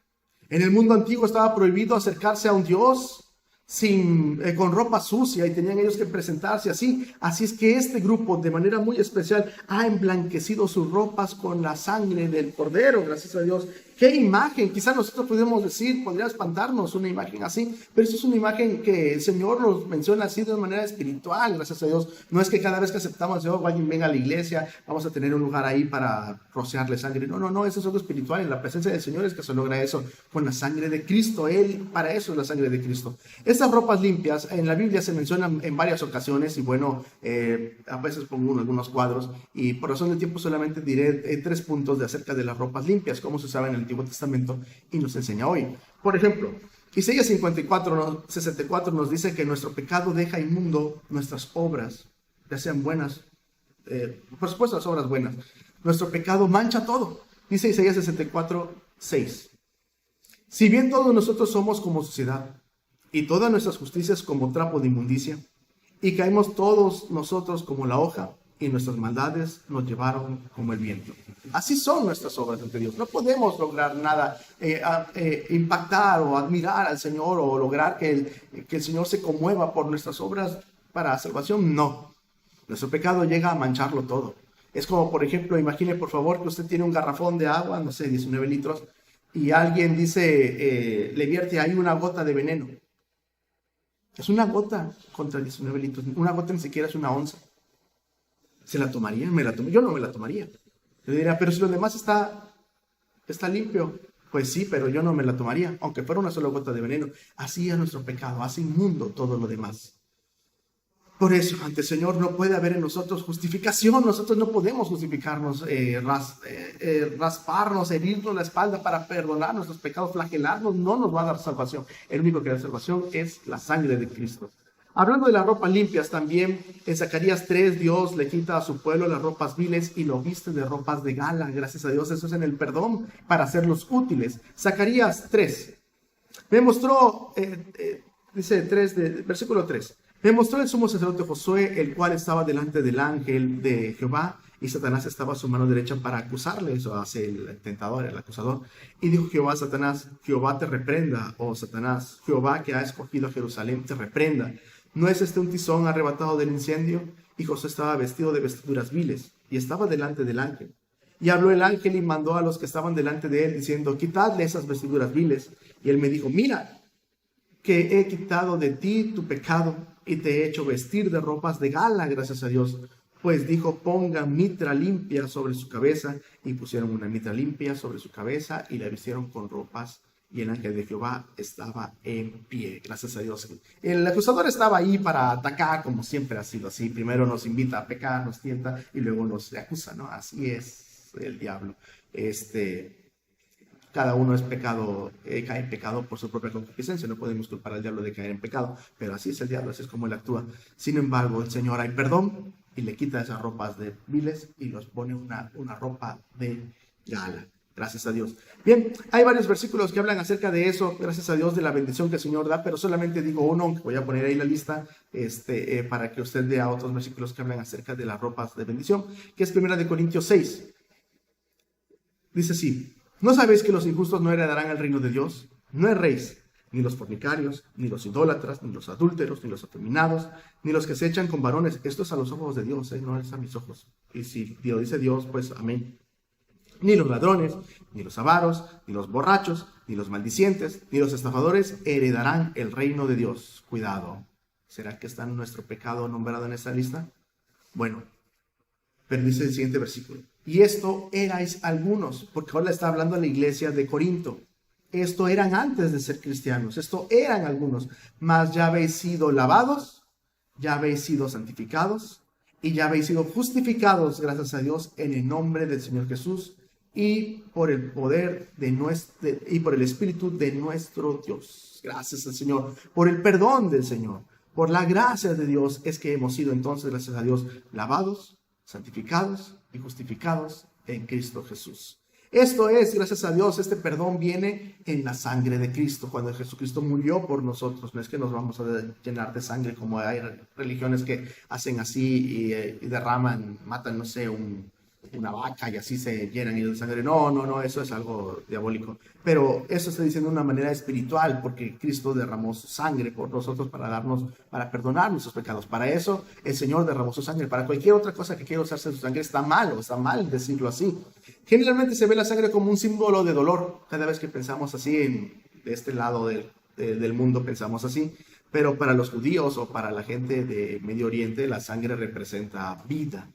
En el mundo antiguo estaba prohibido acercarse a un Dios con ropa sucia y tenían ellos que presentarse así. Así es que este grupo de manera muy especial ha emblanquecido sus ropas con la sangre del Cordero, gracias a Dios. ¡Qué imagen! Quizás nosotros podemos decir, podría espantarnos una imagen así, pero esto es una imagen que el Señor nos menciona así de manera espiritual, gracias a Dios. No es que cada vez que aceptamos a Dios, alguien venga a la iglesia, vamos a tener un lugar ahí para rociarle sangre. No, eso es algo espiritual. En la presencia del Señor es que se logra eso, con la sangre de Cristo. Él, para eso es la sangre de Cristo. Estas ropas limpias, en la Biblia se mencionan en varias ocasiones, y bueno, a veces pongo algunos cuadros, y por razón del tiempo solamente diré 3 puntos acerca de las ropas limpias, como se sabe en el Antiguo Testamento y nos enseña hoy. Por ejemplo, Isaías 64 nos dice que nuestro pecado deja inmundo nuestras obras, ya sean buenas, por supuesto las obras buenas. Nuestro pecado mancha todo. Dice Isaías 64:6. Si bien todos nosotros somos como suciedad, y todas nuestras justicias como trapo de inmundicia, y caímos todos nosotros como la hoja, y nuestras maldades nos llevaron como el viento. Así son nuestras obras ante Dios. No podemos lograr nada, impactar o admirar al Señor o lograr que el Señor se conmueva por nuestras obras para salvación. No. Nuestro pecado llega a mancharlo todo. Es como, por ejemplo, imagine por favor que usted tiene un garrafón de agua, no sé, 19 litros, y alguien dice, le vierte ahí una gota de veneno. Es una gota contra 19 litros. Una gota ni siquiera es una onza. ¿Se la tomaría? Yo no me la tomaría. Yo diría, pero si lo demás está limpio. Pues sí, pero yo no me la tomaría, aunque fuera una sola gota de veneno. Así es nuestro pecado, hace inmundo todo lo demás. Por eso, ante el Señor no puede haber en nosotros justificación. Nosotros no podemos justificarnos, rasparnos, herirnos la espalda para perdonar nuestros pecados, flagelarnos. No nos va a dar salvación. El único que da salvación es la sangre de Cristo. Hablando de las ropas limpias también, en Zacarías 3, Dios le quita a su pueblo las ropas viles y lo viste de ropas de gala. Gracias a Dios, eso es en el perdón para hacerlos útiles. Zacarías 3. Me mostró, dice versículo 3. Me mostró el sumo sacerdote Josué, el cual estaba delante del ángel de Jehová, y Satanás estaba a su mano derecha para acusarle. Eso hace el tentador, el acusador. Y dijo Jehová a Satanás, Jehová te reprenda, oh Satanás, Jehová que ha escogido a Jerusalén te reprenda. ¿No es este un tizón arrebatado del incendio? Y Josué estaba vestido de vestiduras viles, y estaba delante del ángel. Y habló el ángel y mandó a los que estaban delante de él, diciendo, quitadle esas vestiduras viles. Y él me dijo, mira, que he quitado de ti tu pecado, y te he hecho vestir de ropas de gala, gracias a Dios. Pues dijo, ponga mitra limpia sobre su cabeza, y pusieron una mitra limpia sobre su cabeza, y la vistieron con ropas, y el ángel de Jehová estaba en pie, gracias a Dios. El acusador estaba ahí para atacar, como siempre ha sido así. Primero nos invita a pecar, nos tienta, y luego nos acusa, ¿no? Así es el diablo. Cada uno es pecado, cae en pecado por su propia concupiscencia. No podemos culpar al diablo de caer en pecado, pero así es el diablo, así es como él actúa. Sin embargo, el Señor hay perdón y le quita esas ropas de viles y los pone una ropa de gala. Gracias a Dios. Bien, hay varios versículos que hablan acerca de eso, gracias a Dios, de la bendición que el Señor da, pero solamente digo uno, aunque voy a poner ahí la lista, para que usted vea otros versículos que hablan acerca de las ropas de bendición, que es 1 Corintios 6. Dice así, ¿no sabéis que los injustos no heredarán el reino de Dios? No erréis, ni los fornicarios, ni los idólatras, ni los adúlteros, ni los afeminados, ni los que se echan con varones. Esto es a los ojos de Dios, no es a mis ojos. Y si Dios dice Dios, pues amén. Ni los ladrones, ni los avaros, ni los borrachos, ni los maldicientes, ni los estafadores heredarán el reino de Dios. Cuidado. ¿Será que está nuestro pecado nombrado en esta lista? Bueno, pero dice el siguiente versículo. Y esto erais algunos, porque ahora está hablando a la iglesia de Corinto. Esto eran antes de ser cristianos, esto eran algunos, mas ya habéis sido lavados, ya habéis sido santificados, y ya habéis sido justificados, gracias a Dios, en el nombre del Señor Jesús, y por el poder y por el Espíritu de nuestro Dios. Gracias al Señor, por el perdón del Señor, por la gracia de Dios, es que hemos sido entonces, gracias a Dios, lavados, santificados y justificados en Cristo Jesús. Esto es, gracias a Dios, este perdón viene en la sangre de Cristo, cuando Jesucristo murió por nosotros. No es que nos vamos a llenar de sangre como hay religiones que hacen así y derraman, matan, no sé, una vaca y así se llenan de sangre. No, eso es algo diabólico. Pero eso está diciendo de una manera espiritual, porque Cristo derramó su sangre por nosotros para perdonar nuestros pecados. Para eso el Señor derramó su sangre. Para cualquier otra cosa que quiera usarse su sangre está mal decirlo así. Generalmente se ve la sangre como un símbolo de dolor. Cada vez que pensamos así, de este lado del mundo pensamos así. Pero para los judíos o para la gente de Medio Oriente, la sangre representa vida.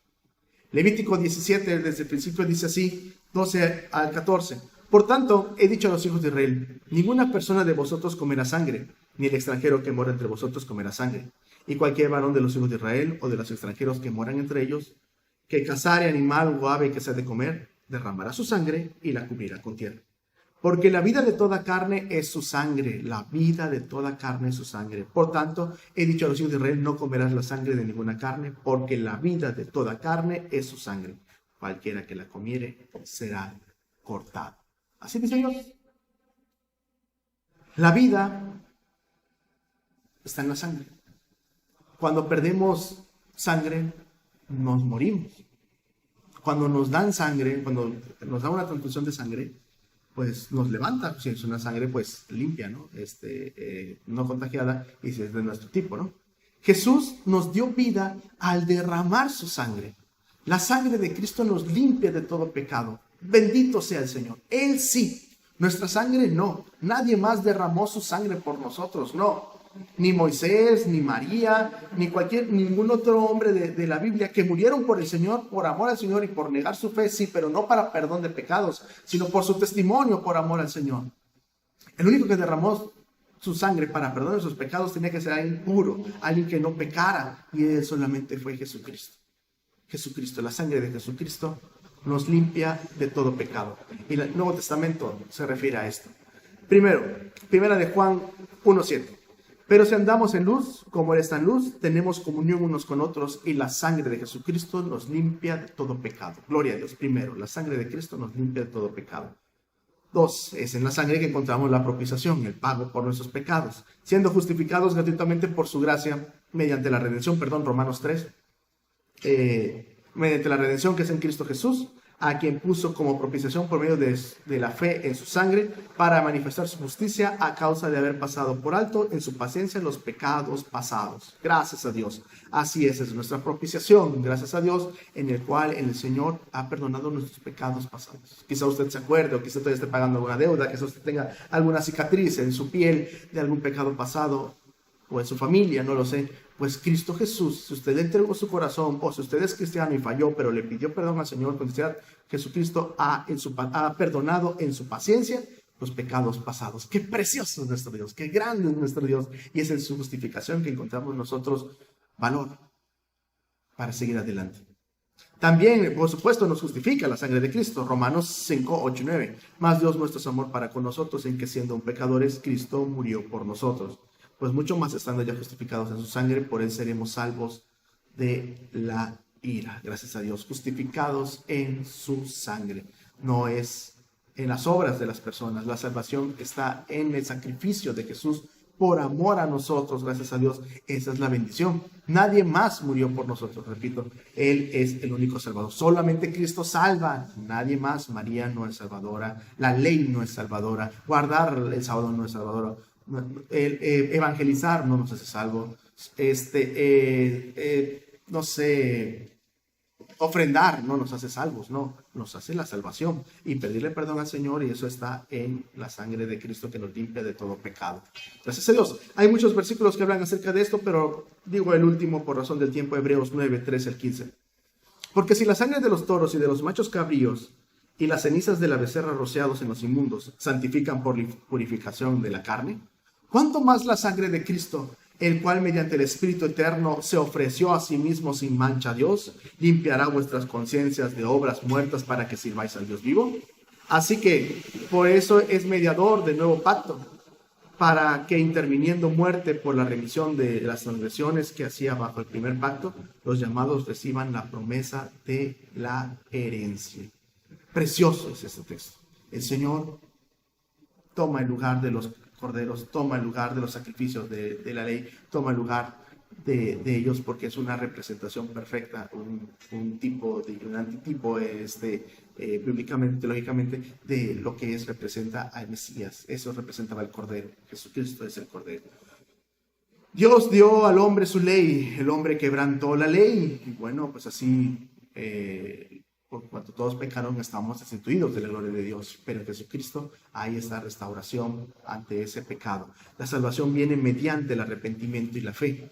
Levítico 17, desde el principio dice así, 12 al 14. Por tanto, he dicho a los hijos de Israel, ninguna persona de vosotros comerá sangre, ni el extranjero que mora entre vosotros comerá sangre. Y cualquier varón de los hijos de Israel o de los extranjeros que moran entre ellos, que cazare animal o ave que sea de comer, derramará su sangre y la cubrirá con tierra. Porque la vida de toda carne es su sangre. La vida de toda carne es su sangre. Por tanto, he dicho a los hijos de Israel, no comerás la sangre de ninguna carne, porque la vida de toda carne es su sangre. Cualquiera que la comiere será cortado. Así dice Dios. La vida está en la sangre. Cuando perdemos sangre, nos morimos. Cuando nos dan sangre, cuando nos da una transfusión de sangre, pues nos levanta, si es una sangre pues limpia, ¿no? No contagiada, y si es de nuestro tipo, ¿no? Jesús nos dio vida al derramar su sangre. La sangre de Cristo nos limpia de todo pecado. Bendito sea el Señor. Él sí. Nuestra sangre no. Nadie más derramó su sangre por nosotros, no. Ni Moisés, ni María, ni ningún otro hombre de la Biblia que murieron por el Señor, por amor al Señor y por negar su fe, sí, pero no para perdón de pecados, sino por su testimonio, por amor al Señor. El único que derramó su sangre para perdón de sus pecados tenía que ser alguien puro, alguien que no pecara, y él solamente fue Jesucristo. Jesucristo, la sangre de Jesucristo nos limpia de todo pecado. Y el Nuevo Testamento se refiere a esto. Primera de Juan 1:7. Pero si andamos en luz, como Él está en luz, tenemos comunión unos con otros y la sangre de Jesucristo nos limpia de todo pecado. Gloria a Dios. Primero, la sangre de Cristo nos limpia de todo pecado. 2, es en la sangre que encontramos la propiciación, el pago por nuestros pecados, siendo justificados gratuitamente por su gracia mediante la redención, Romanos 3, mediante la redención que es en Cristo Jesús, a quien puso como propiciación por medio de la fe en su sangre, para manifestar su justicia a causa de haber pasado por alto en su paciencia los pecados pasados. Gracias a Dios. Así es nuestra propiciación, gracias a Dios, en el cual el Señor ha perdonado nuestros pecados pasados. Quizá usted se acuerde, o quizá todavía esté pagando alguna deuda, quizá usted tenga alguna cicatriz en su piel de algún pecado pasado, o en su familia, no lo sé. Pues Cristo Jesús, si usted le entregó su corazón, o si usted es cristiano y falló, pero le pidió perdón al Señor, Jesucristo ha perdonado en su paciencia los pecados pasados. Qué precioso es nuestro Dios, qué grande es nuestro Dios, y es en su justificación que encontramos nosotros valor para seguir adelante. También, por supuesto, nos justifica la sangre de Cristo. Romanos 5, 8 y 9. Mas Dios muestra su amor para con nosotros, en que siendo un pecadores, Cristo murió por nosotros. Pues mucho más estando ya justificados en su sangre, por él seremos salvos de la ira. Gracias a Dios, justificados en su sangre. No es en las obras de las personas. La salvación está en el sacrificio de Jesús por amor a nosotros. Gracias a Dios, esa es la bendición. Nadie más murió por nosotros, repito. Él es el único salvador. Solamente Cristo salva, nadie más. María no es salvadora, la ley no es salvadora, guardar el sábado no es salvadora. Evangelizar no nos hace salvo, no sé, ofrendar no nos hace salvos, no, nos hace la salvación y pedirle perdón al Señor, y eso está en la sangre de Cristo que nos limpia de todo pecado. Gracias a Dios. Hay muchos versículos que hablan acerca de esto, pero digo el último por razón del tiempo, Hebreos 9, 13 al 15. Porque si la sangre de los toros y de los machos cabríos y las cenizas de la becerra rociados en los inmundos santifican por purificación de la carne, ¿cuánto más la sangre de Cristo, el cual mediante el Espíritu Eterno se ofreció a sí mismo sin mancha a Dios, limpiará vuestras conciencias de obras muertas para que sirváis al Dios vivo? Así que por eso es mediador del nuevo pacto, para que interviniendo muerte por la remisión de las transgresiones que hacía bajo el primer pacto, los llamados reciban la promesa de la herencia. Precioso es este texto. El Señor toma el lugar de los corderos, toma el lugar de los sacrificios de la ley, toma el lugar de ellos, porque es una representación perfecta, un antitipo bíblicamente, teológicamente, de lo que representa al Mesías. Eso representaba el Cordero. Jesucristo es el Cordero. Dios dio al hombre su ley, el hombre quebrantó la ley, y bueno, pues así, por cuanto todos pecaron, estamos destituidos de la gloria de Dios, pero en Jesucristo hay esta restauración ante ese pecado. La salvación viene mediante el arrepentimiento y la fe,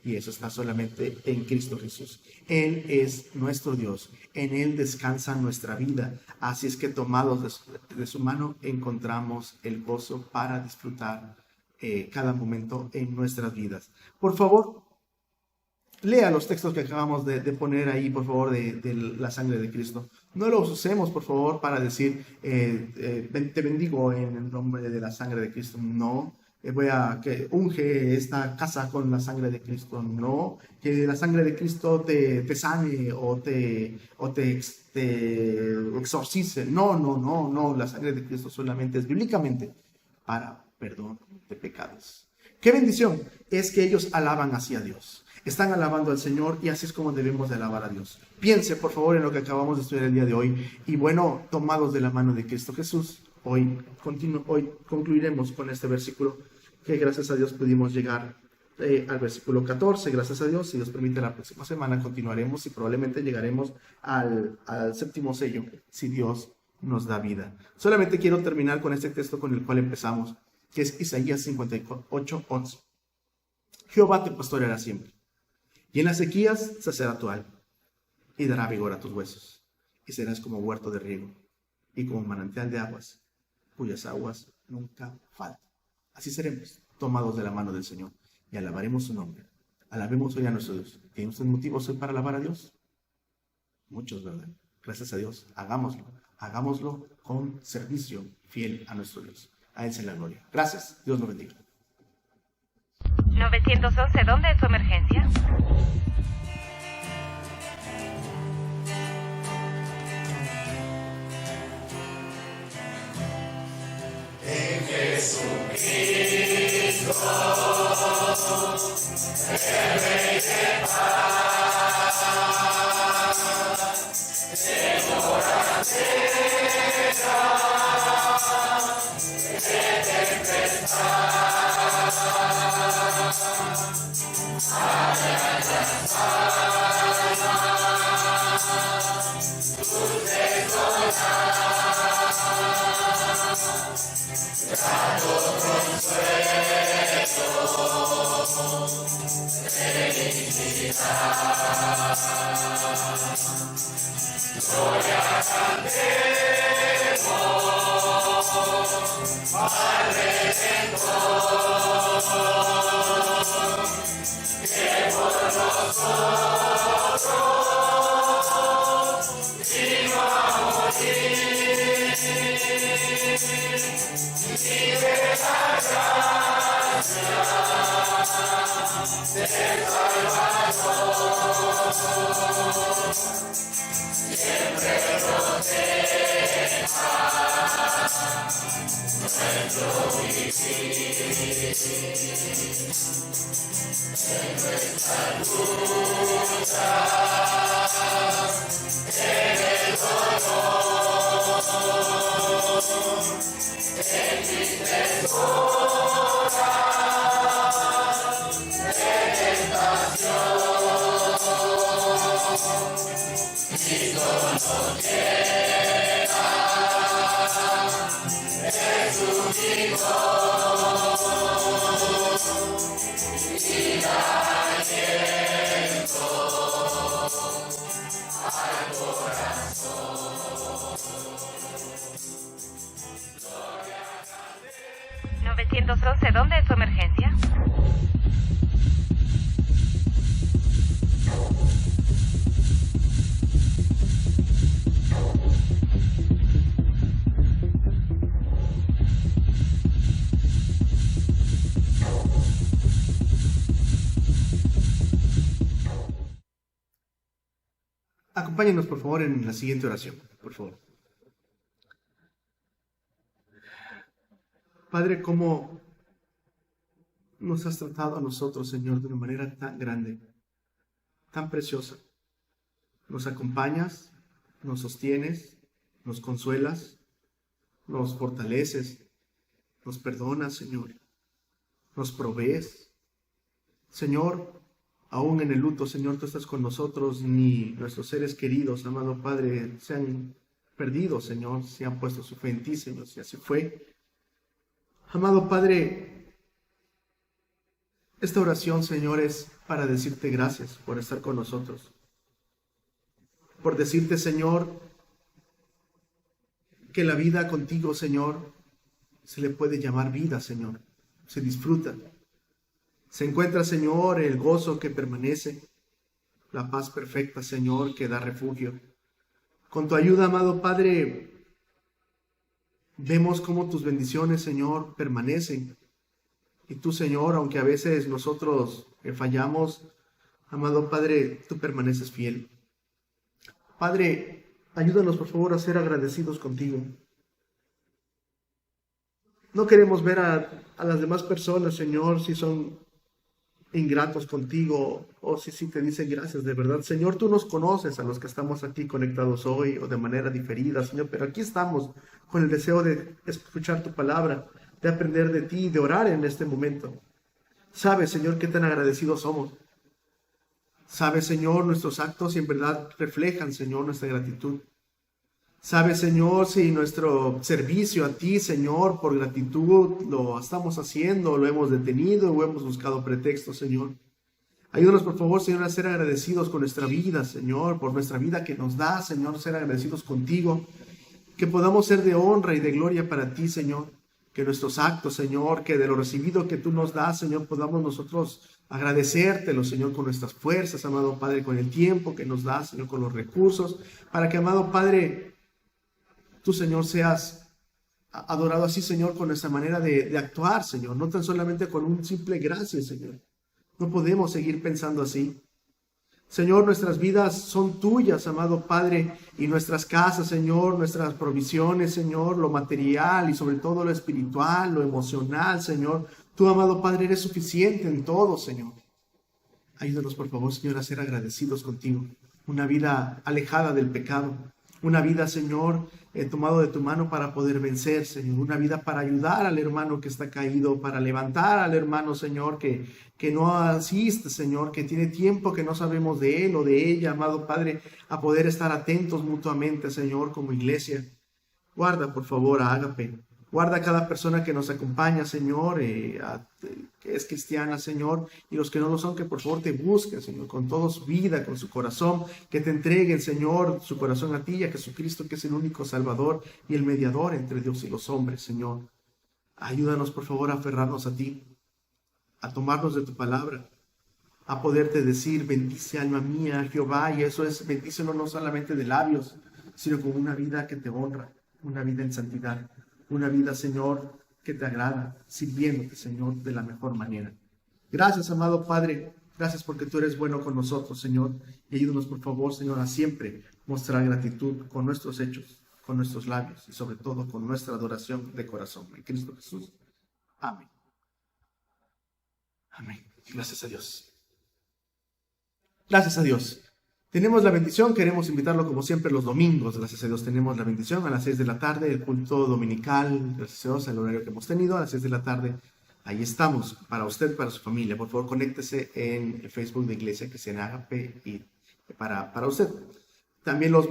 y eso está solamente en Cristo Jesús. Él es nuestro Dios, en Él descansa nuestra vida, así es que tomados de su mano encontramos el gozo para disfrutar cada momento en nuestras vidas. Por favor, Lea los textos que acabamos de poner ahí, por favor, de la sangre de Cristo. No los usemos, por favor, para decir, te bendigo en el nombre de la sangre de Cristo. No. Voy a que unge esta casa con la sangre de Cristo. No. Que la sangre de Cristo te sane o te exorcice. No, no, no, no. La sangre de Cristo solamente es bíblicamente para perdón de pecados. ¡Qué bendición! Es que ellos alaban hacia Dios. Están alabando al Señor y así es como debemos de alabar a Dios. Piense, por favor, en lo que acabamos de estudiar el día de hoy. Y bueno, tomados de la mano de Cristo Jesús, hoy concluiremos con este versículo que gracias a Dios pudimos llegar al versículo 14. Gracias a Dios, si Dios permite, la próxima semana continuaremos y probablemente llegaremos al séptimo sello, si Dios nos da vida. Solamente quiero terminar con este texto con el cual empezamos, que es Isaías 58:11. Jehová te pastoreará siempre, y en las sequías saciará tu alma, y dará vigor a tus huesos, y serás como huerto de riego, y como manantial de aguas, cuyas aguas nunca faltan. Así seremos, tomados de la mano del Señor, y alabaremos su nombre. Alabemos hoy a nuestro Dios. ¿Tiene usted motivos hoy para alabar a Dios? Muchos, ¿verdad? Gracias a Dios, hagámoslo con servicio fiel a nuestro Dios. A Él sea la gloria. Gracias, Dios nos bendiga. 911, ¿dónde es su emergencia? En Jesucristo, el Rey de paz, temor de ¿Dónde es su emergencia? Acompáñenos, por favor, en la siguiente oración, por favor. Padre, ¿cómo nos has tratado a nosotros, Señor, de una manera tan grande, tan preciosa? Nos acompañas, nos sostienes, nos consuelas, nos fortaleces, nos perdonas, Señor, nos provees. Señor, aún en el luto, Señor, tú estás con nosotros, ni nuestros seres queridos, amado Padre, se han perdido, Señor, se han puesto su fe en ti, Señor, si así fue. Amado Padre, esta oración, Señor, es para decirte gracias por estar con nosotros. Por decirte, Señor, que la vida contigo, Señor, se le puede llamar vida, Señor. Se disfruta. Se encuentra, Señor, el gozo que permanece. la paz perfecta, Señor, que da refugio. Con tu ayuda, amado Padre, vemos cómo tus bendiciones, Señor, permanecen. Y tú, Señor, aunque a veces nosotros fallamos, amado Padre, tú permaneces fiel. Padre, ayúdanos por favor a ser agradecidos contigo. No queremos ver a las demás personas, Señor, si son ingratos contigo o si sí te dicen gracias de verdad. Señor, tú nos conoces a los que estamos aquí conectados hoy o de manera diferida, Señor, pero aquí estamos con el deseo de escuchar tu palabra, de aprender de ti, de orar en este momento. Sabes, Señor, qué tan agradecidos somos. Sabes, Señor, nuestros actos en verdad reflejan, Señor, nuestra gratitud. Sabes, Señor, si nuestro servicio a ti, Señor, por gratitud lo estamos haciendo, lo hemos detenido o hemos buscado pretextos, Señor. Ayúdanos, por favor, Señor, a ser agradecidos con nuestra vida, Señor, por nuestra vida que nos da, Señor, ser agradecidos contigo. Que podamos ser de honra y de gloria para ti, Señor. Que nuestros actos, Señor, que de lo recibido que tú nos das, Señor, podamos nosotros agradecértelo, Señor, con nuestras fuerzas, amado Padre, con el tiempo que nos das, Señor, con los recursos, para que, amado Padre, tú, Señor, seas adorado así, Señor, con nuestra manera de actuar, Señor, no tan solamente con un simple gracias, Señor. No podemos seguir pensando así. Señor, nuestras vidas son tuyas, amado Padre, y nuestras casas, Señor, nuestras provisiones, Señor, lo material y sobre todo lo espiritual, lo emocional, Señor. Tú, amado Padre, eres suficiente en todo, Señor. Ayúdanos, por favor, Señor, a ser agradecidos contigo. Una vida alejada del pecado. Una vida, Señor, tomado de tu mano para poder vencer, Señor. Una vida para ayudar al hermano que está caído, para levantar al hermano, Señor, que no asiste, Señor, que tiene tiempo que no sabemos de él o de ella, amado Padre, a poder estar atentos mutuamente, Señor, como iglesia. Guarda, por favor, a Ágape. Guarda a cada persona que nos acompaña, Señor, que es cristiana, Señor, y los que no lo son, que por favor te busquen, Señor, con toda su vida, con su corazón, que te entreguen, Señor, su corazón a ti y a Jesucristo, que es el único Salvador y el mediador entre Dios y los hombres, Señor. Ayúdanos, por favor, a aferrarnos a ti, a tomarnos de tu palabra, a poderte decir, bendice alma mía, Jehová, y eso es, bendícelo no solamente de labios, sino con una vida que te honra, una vida en santidad. Una vida, Señor, que te agrada, sirviéndote, Señor, de la mejor manera. Gracias, amado Padre. Gracias porque tú eres bueno con nosotros, Señor. Y ayúdanos, por favor, Señor, a siempre mostrar gratitud con nuestros hechos, con nuestros labios y sobre todo con nuestra adoración de corazón. En Cristo Jesús. Amén. Amén. Gracias a Dios. Gracias a Dios. Tenemos la bendición, queremos invitarlo como siempre los domingos, gracias a Dios tenemos la bendición a las 6 de la tarde, el culto dominical, gracias a Dios, el horario que hemos tenido, a las 6 de la tarde, ahí estamos, para usted, para su familia. Por favor, conéctese en el Facebook de Iglesia Cristiana Ágape y para usted. También los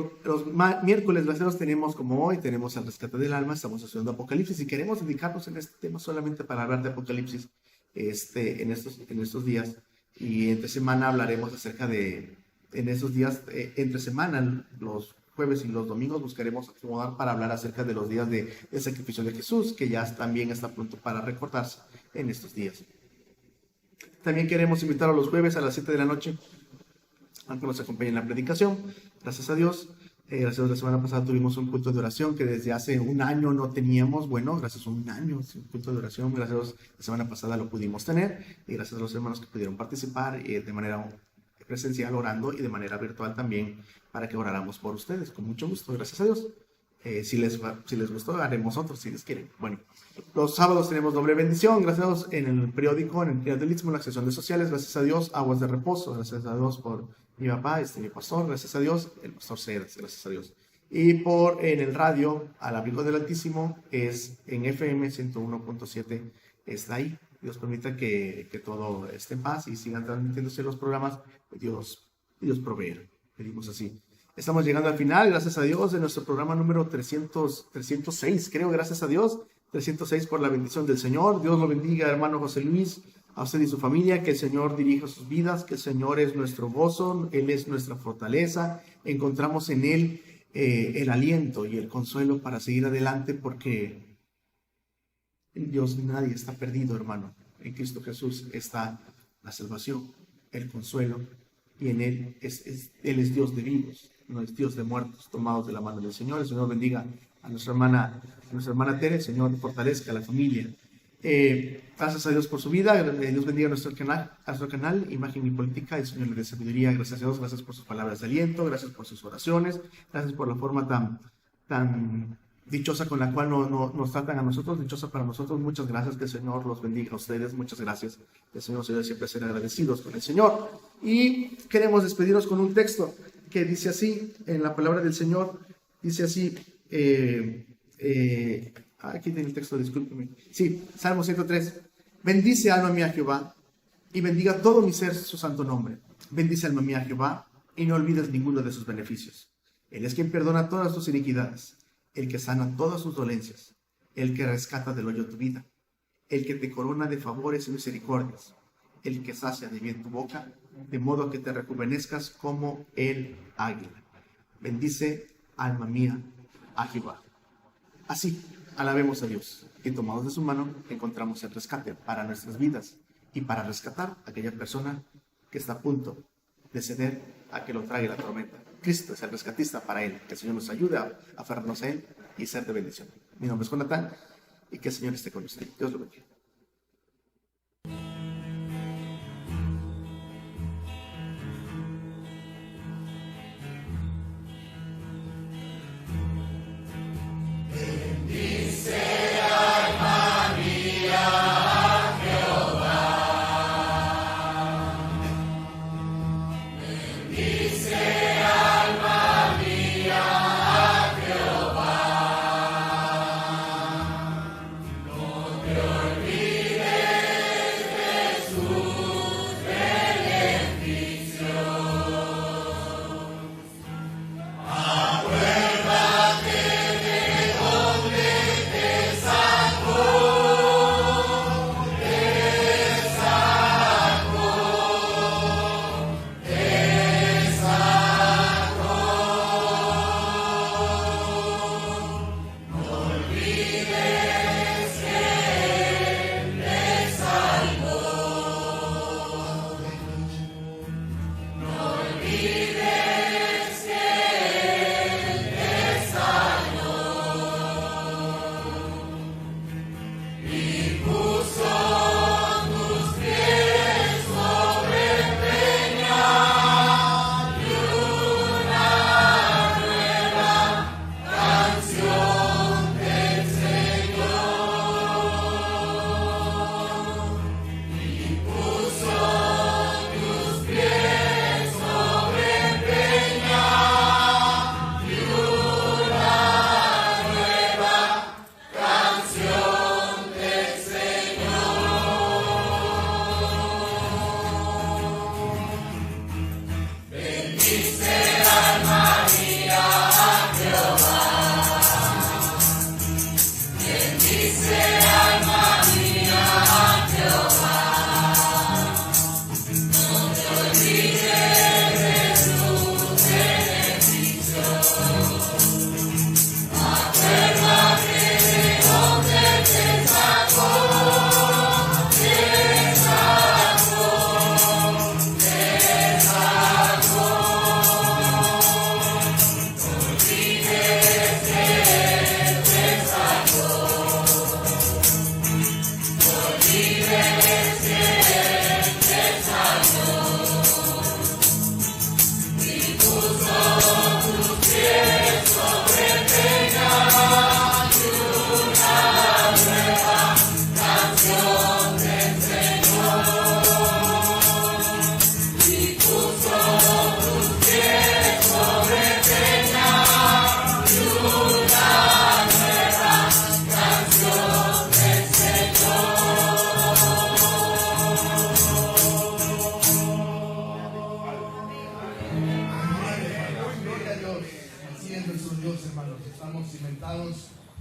miércoles, gracias a Dios, tenemos como hoy, tenemos el rescate del alma, estamos estudiando Apocalipsis y queremos dedicarnos en este tema solamente para hablar de Apocalipsis en estos días. Y entre semana hablaremos acerca de... En esos días, entre semana, los jueves y los domingos, buscaremos acomodar para hablar acerca de los días de sacrificio de Jesús, que ya también está pronto para recordarse en estos días. También queremos invitar a los jueves a las 7 de la noche a que nos acompañen en la predicación. Gracias a Dios. Gracias a Dios, la semana pasada tuvimos un culto de oración que desde hace un año no teníamos. Bueno, gracias a un año, un culto de oración. Gracias a Dios, la semana pasada lo pudimos tener. Y gracias a los hermanos que pudieron participar de manera presencial orando y de manera virtual también para que oráramos por ustedes. Con mucho gusto, gracias a Dios. Si les gustó, haremos otros si les quieren. Bueno, los sábados tenemos doble bendición, gracias a Dios, en el periódico, en el Diario del Istmo, en la sección de sociales, gracias a Dios, aguas de reposo, gracias a Dios por mi papá, mi pastor, gracias a Dios, el pastor Cedas, gracias a Dios. Y en el radio, al abrigo del Altísimo, es en FM 101.7, está ahí. Dios permita que todo esté en paz y sigan transmitiéndose los programas. Dios provee. Pedimos así. Estamos llegando al final, gracias a Dios, de nuestro programa número 306, creo, gracias a Dios. 306 por la bendición del Señor. Dios lo bendiga, hermano José Luis, a usted y su familia. Que el Señor dirija sus vidas, que el Señor es nuestro gozo, Él es nuestra fortaleza. Encontramos en Él el aliento y el consuelo para seguir adelante, porque en Dios nadie está perdido, hermano. En Cristo Jesús está la salvación, el consuelo y en Él Él es Dios de vivos, no es Dios de muertos, tomados de la mano del Señor. El Señor bendiga a nuestra hermana Tere, el Señor fortalezca a la familia. Gracias a Dios por su vida, Dios bendiga a nuestro canal, Imagen y Política, el Señor le dé sabiduría, gracias a Dios, gracias por sus palabras de aliento, gracias por sus oraciones, gracias por la forma tan dichosa con la cual nos tratan a nosotros, dichosa para nosotros. Muchas gracias, que el Señor los bendiga a ustedes, muchas gracias, que el Señor nos ayude siempre a ser agradecidos con el Señor. Y queremos despedirnos con un texto que dice así, en la palabra del Señor, dice así, aquí tiene el texto, discúlpeme. Sí, Salmo 103. Bendice alma mía a Jehová, y bendiga todo mi ser su santo nombre. Bendice alma mía a Jehová, y no olvides ninguno de sus beneficios. Él es quien perdona todas tus iniquidades, el que sana todas tus dolencias, el que rescata del hoyo tu vida, el que te corona de favores y misericordias, el que sacia de bien tu boca, de modo que te rejuvenezcas como el águila. Bendice alma mía a Jehová. Así, alabemos a Dios, y tomados de su mano encontramos el rescate para nuestras vidas y para rescatar a aquella persona que está a punto de ceder a que lo traiga la tormenta. Cristo es el rescatista para él. Que el Señor nos ayude a aferrarnos a él y ser de bendición. Mi nombre es Jonathan, y que el Señor esté con usted. Dios lo bendiga.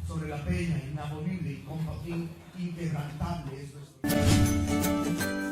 Sobre la peña inamovible y inquebrantable es nuestro